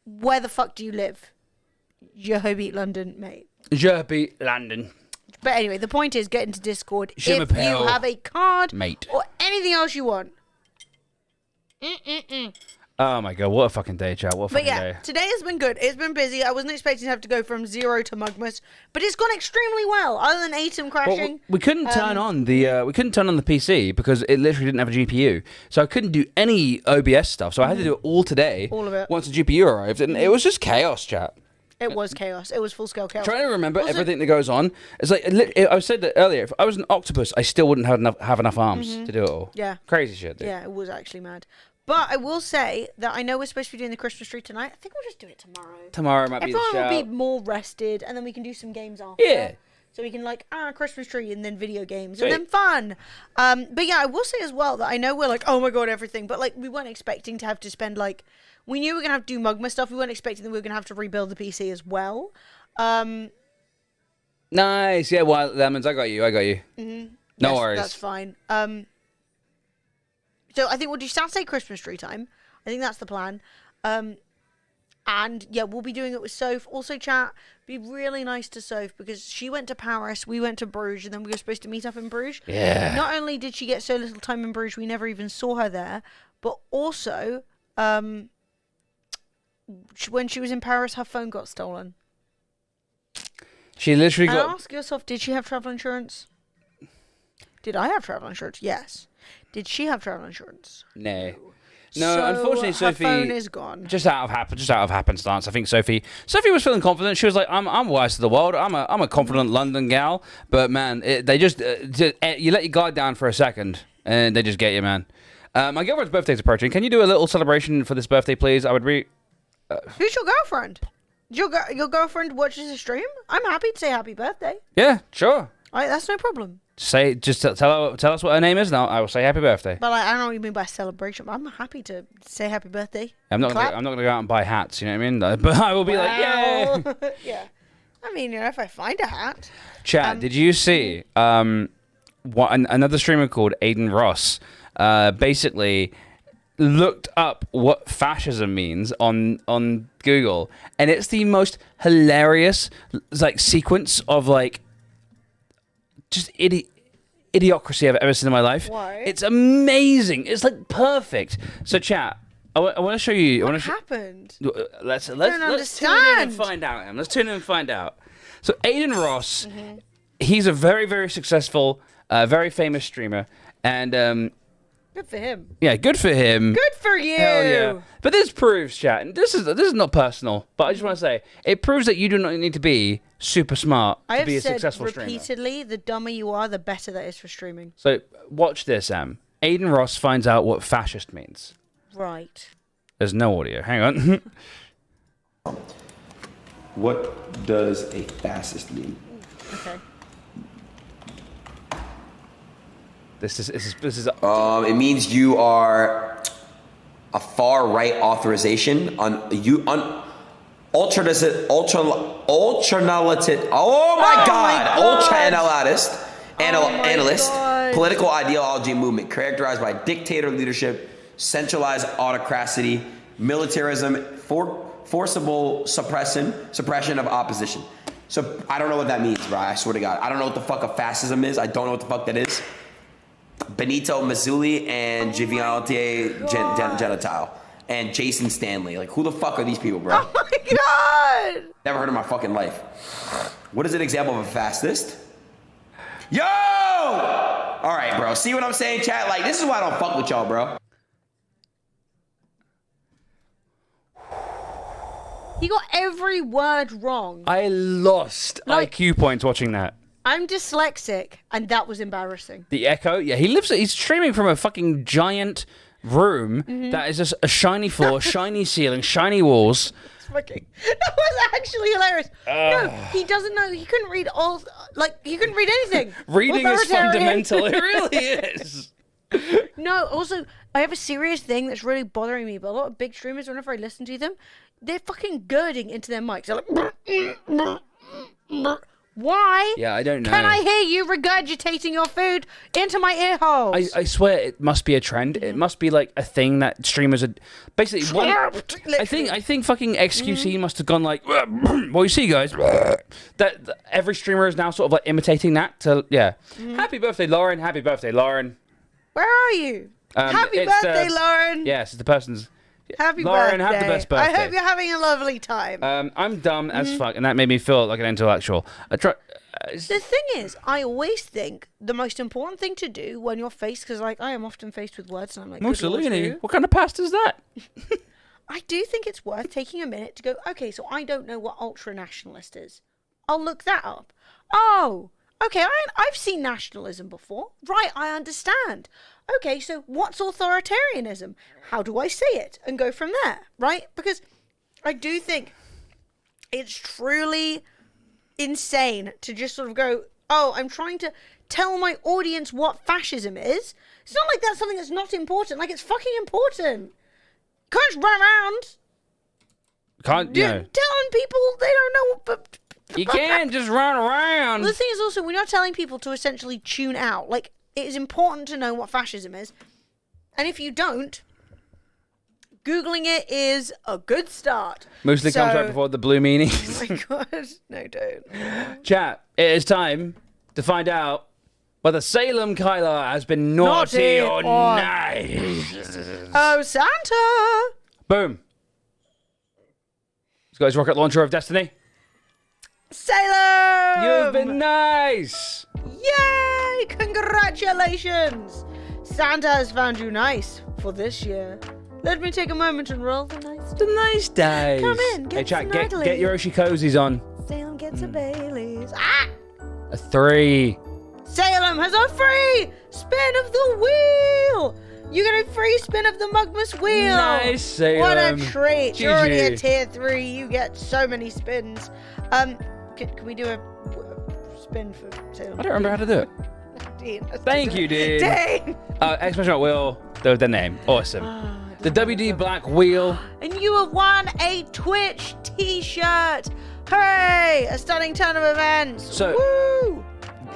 where the fuck do you live? Je habite London, mate. Je habite London. But anyway, the point is, get into Discord Je if m'appelle you have a card, mate, or anything else you want. Oh my god, what a fucking day, chat. What a fucking day. Today has been good. It's been busy. I wasn't expecting to have to go from 0 to Mugmas, but it's gone extremely well, other than Atom crashing. Well, we couldn't turn on the PC because it literally didn't have a GPU. So I couldn't do any OBS stuff. So I had to do it all today. All of it. Once the GPU arrived, and it was just chaos, chat. It was chaos. It was full-scale chaos. Trying to remember everything that goes on. It's like I said that earlier. If I was an octopus, I still wouldn't have enough arms to do it all. Yeah. Crazy shit, dude. Yeah, it was actually mad. But I will say that I know we're supposed to be doing the Christmas tree tonight. I think we'll just do it tomorrow. Tomorrow might be the show. Everyone will be more rested, and then we can do some games after. Yeah. So we can like, Christmas tree and then video games and then fun. But yeah, I will say as well that I know we're like, oh my God, everything. But like, we weren't expecting to have to spend like, we knew we were going to have to do Mugma stuff. We weren't expecting that we were going to have to rebuild the PC as well. Nice. Yeah, well, Lemons, I got you. Mm-hmm. No worries. That's fine. So I think we'll do Saturday Christmas tree time. I think that's the plan. And yeah, we'll be doing it with Soph. Also, chat, be really nice to Soph because she went to Paris, we went to Bruges, and then we were supposed to meet up in Bruges. Yeah. Not only did she get so little time in Bruges, we never even saw her there, but also, when she was in Paris, her phone got stolen. She literally got... Ask yourself, did she have travel insurance? Did I have travel insurance? Yes. Did she have travel insurance? No. No, so unfortunately, Sophie. Her phone is gone. Just out of happenstance. I think Sophie was feeling confident. She was like, "I'm wise to the world. I'm a confident London gal." But man, they just you let your guard down for a second, and they just get you, man. My girlfriend's birthday's approaching. Can you do a little celebration for this birthday, please? I would Who's your girlfriend? Your girlfriend watches the stream? I'm happy to say happy birthday. Yeah, sure. All right, that's no problem. Just tell us what her name is, and I will say happy birthday. But I don't know what you mean by celebration. But I'm happy to say happy birthday. I'm not gonna go out and buy hats. You know what I mean? But I will be like, yeah. Yeah. I mean, if I find a hat. Chat. Did you see another streamer called Aiden Ross? Basically looked up what fascism means on Google, and it's the most hilarious sequence of just idiocracy I've ever seen in my life. Why? It's amazing. It's perfect. So chat, I want to show you. What happened? Let's tune in and find out. Em. Let's tune in and find out. So Aiden Ross, he's a very, very successful, very famous streamer, and good for him. Yeah, good for him. Good for you. Hell yeah. But this proves, chat, and this is not personal, but I just want to say, it proves that you do not need to be super smart to be a successful streamer. I have said repeatedly, the dumber you are, the better that is for streaming. So watch this, Em. Aiden Ross finds out what fascist means. Right. There's no audio. Hang on. What does a fascist mean? Okay. This is it means you are a far right authorization ultra-analytic. Oh my God! Ultra-analyst, political ideology movement characterized by dictator leadership, centralized autocracy, militarism, forcible suppression of opposition. So I don't know what that means, bro. I swear to God, I don't know what the fuck a fascism is. I don't know what the fuck that is. Benito Mussolini and Giovanni Gentile and Jason Stanley. Who the fuck are these people, bro? Oh my God! Never heard in my fucking life. What is an example of a fascist? Yo! All right, bro. See what I'm saying, chat? This is why I don't fuck with y'all, bro. He got every word wrong. I lost IQ points watching that. I'm dyslexic, and that was embarrassing. The echo? Yeah, he's streaming from a fucking giant room that is just a shiny floor, shiny ceiling, shiny walls. That was actually hilarious. No, he doesn't know. He couldn't read he couldn't read anything. Reading is fundamental. It really is. No, also, I have a serious thing that's really bothering me, but a lot of big streamers, whenever I listen to them, they're fucking girding into their mics. They're like... Why? Yeah, I don't know. Can I hear you regurgitating your food into my ear holes? I swear it must be a trend. It must be a thing that streamers are basically. I think fucking XQC must have gone well, you see, guys, that every streamer is now sort of imitating that. Happy birthday, Lauren. Happy birthday, Lauren. Where are you? Happy birthday, Lauren. Yes, it's the person's. Happy Lauren, birthday. have the best birthday. I hope you're having a lovely time. I'm dumb as fuck, and that made me feel like an intellectual. The thing is, I always think the most important thing to do when you're faced, because I am often faced with words, and I'm like, Mussolini? What kind of pasta is that? I do think it's worth taking a minute to go, okay, so I don't know what ultra-nationalist is. I'll look that up. Oh, okay, I've seen nationalism before. Right, I understand. Okay, so what's authoritarianism? How do I say it? And go from there, right? Because I do think it's truly insane to just sort of go, oh, I'm trying to tell my audience what fascism is. It's not like that's something that's not important. Like, it's fucking important. Can't just run around. Can't, you know. Telling people they don't know. But you can't just run around. The thing is also, we're not telling people to essentially tune out. Like, it is important to know what fascism is. And if you don't, Googling it is a good start. Mostly comes right before the blue meanies. Oh my god. No, don't. Chat, it is time to find out whether Salem Kyler has been naughty or nice. Oh, Santa! Boom. Let's go, his rocket launcher of destiny. Salem! You've been nice! Yay! Congratulations! Santa has found you nice for this year. Let me take a moment and roll the nice dice. The nice dice. Come in, get chat, snuggly. get your Oshikozies on. Salem gets a Bailey's. Ah! A 3. Salem has a free spin of the wheel! You get a free spin of the Mugmas wheel! Nice, Salem. What a treat! GG. You're already a tier 3. You get so many spins. Can we do a spin for Salem? I don't remember how to do it. Dean, Thank you, Dean. Dean! Exclamation mark wheel, the name. Awesome. The WD Black wheel. And you have won a Twitch t-shirt! Hooray! A stunning turn of events! So, woo!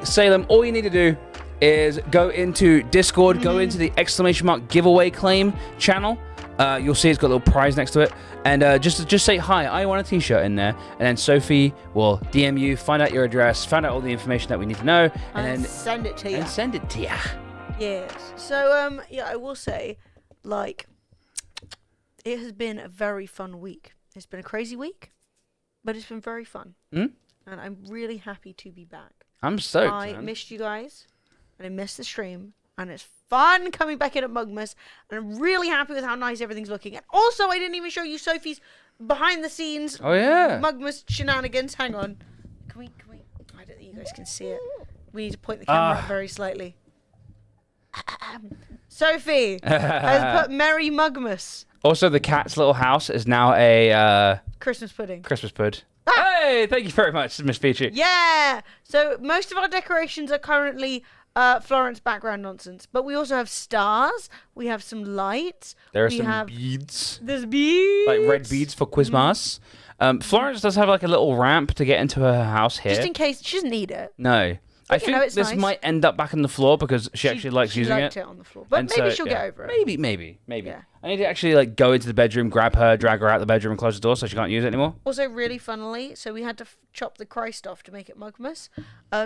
Salem, all you need to do is go into Discord, go into the exclamation mark giveaway claim channel. You'll see it's got a little prize next to it. And just say, hi, I want a t-shirt in there. And then Sophie will DM you, find out your address, find out all the information that we need to know. And then send it to you. And send it to you. Yes. So, yeah, I will say, like, it has been a very fun week. It's been a crazy week, but it's been very fun. And I'm really happy to be back. I'm stoked, I man. missed you guys, and I missed the stream, and it's fun coming back in at Mugmas, and I'm really happy with how nice everything's looking. And also, I didn't even show you Sophie's behind-the-scenes Mugmas shenanigans. Hang on. Can we? I don't think you guys can see it. We need to point the camera up very slightly. Sophie has put Merry Mugmas. Also, the cat's little house is now a Christmas pudding. Christmas pud. Hey, thank you very much, Miss Peachy. Yeah. So most of our decorations are currently Florence background nonsense, but we also have stars. We have some lights. There are some beads. There's beads. Like red beads for Quizmas. Florence does have like a little ramp to get into her house here. Just in case she doesn't need it. No. I think this nice. might end up back on the floor because she actually likes using it. She liked it on the floor, but And maybe so, she'll get over it. Maybe. Yeah. I need to actually like go into the bedroom, grab her, drag her out the bedroom, and close the door so she can't use it anymore. Also, really funnily, so we had to chop the Christ off to make it Mugmas.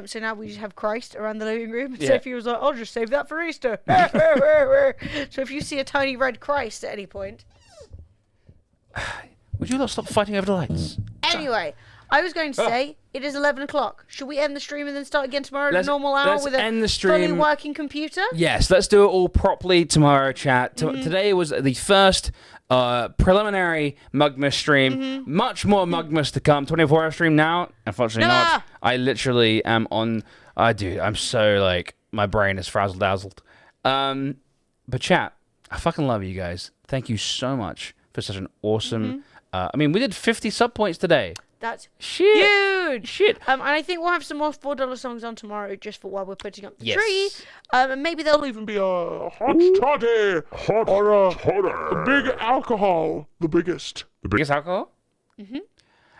So now we just have Christ around the living room. And Sophie was like, "I'll just save that for Easter." So if you see a tiny red Christ at any point, would you not stop fighting over the lights? Anyway. I was going to say, it is 11 o'clock. Should we end the stream and then start again tomorrow at a normal hour with a fully working computer? Yes, let's do it all properly tomorrow, chat. Today was the first preliminary Mugmas stream. Much more Mugmas to come. 24-hour stream now. Unfortunately not. I literally am on... dude, I'm so, like, my brain is frazzle-dazzled. But chat, I fucking love you guys. Thank you so much for such an awesome... I mean, we did 50 sub points today. That's huge. Shit. And I think we'll have some more $4 songs on tomorrow just for while we're putting up the tree. And maybe there'll even be a hot toddy or a big alcohol. The biggest. The biggest alcohol?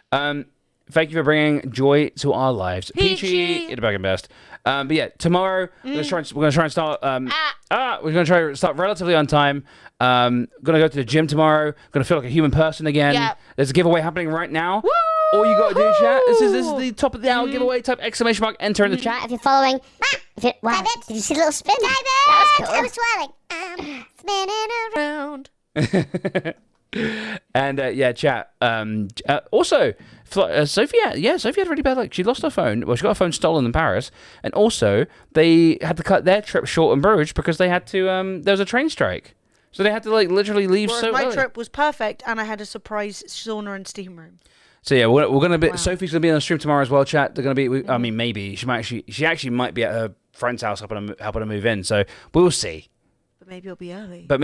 Thank you for bringing joy to our lives. Peachy, you're the fucking best. But yeah, tomorrow we're gonna try and start. We're gonna try to start relatively on time. Gonna go to the gym tomorrow. Gonna feel like a human person again. Yep. There's a giveaway happening right now. Woo! All you gotta do, chat. This is the top of the hour giveaway. Type exclamation mark. Enter in the chat. If you're following. Wow. Did you see the little spin? That was cool. I was swirling. Round. And yeah, chat. Also, Sophie had really bad luck. She lost her phone. Well, she got her phone stolen in Paris, and also they had to cut their trip short in Bruges because they had to. There was a train strike, so they had to like literally leave so early. My trip was perfect, and I had a surprise sauna and steam room. So yeah, we're gonna be. Wow. Sophie's gonna be on the stream tomorrow as well. Chat. They're gonna be. I mean, maybe she actually might be at her friend's house helping her move in. So we'll see. Maybe it'll be early. We'll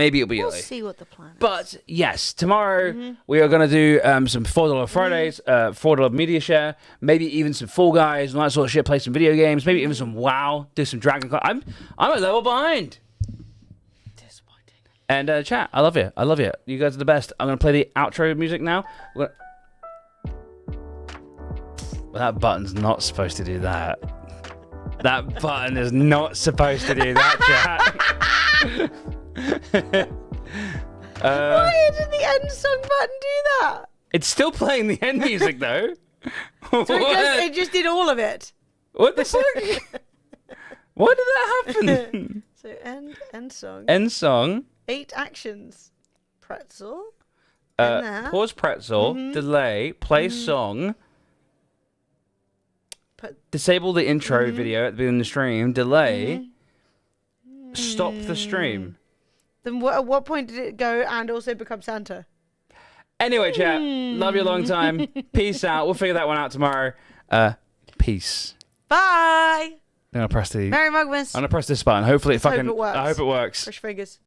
We'll see what the plan is. But yes, tomorrow we are going to do some $4 Fridays, $4 media share, maybe even some Fall Guys and all that sort of shit. Play some video games, maybe even some WoW, do some Dragonflight. I'm a level behind. Disappointing. And chat, I love you. I love you. You guys are the best. I'm going to play the outro music now. Well, that button's not supposed to do that. That button is not supposed to do that, chat. Why did the end song button do that? It's still playing the end music, though. So it just did all of it. What the fuck? Why did that happen? So end song. End song. 8 actions. Pretzel. Pause pretzel. Delay. Play song. Disable the intro video at the beginning of the stream. Delay. Stop the stream. Then at what point did it go and also become Santa? Anyway, chat. Love you a long time. Peace out. We'll figure that one out tomorrow. Peace. Bye. I'm gonna press Merry Mugmas. I'm gonna press this button. Hopefully, I hope it works. I hope it works. Push fingers.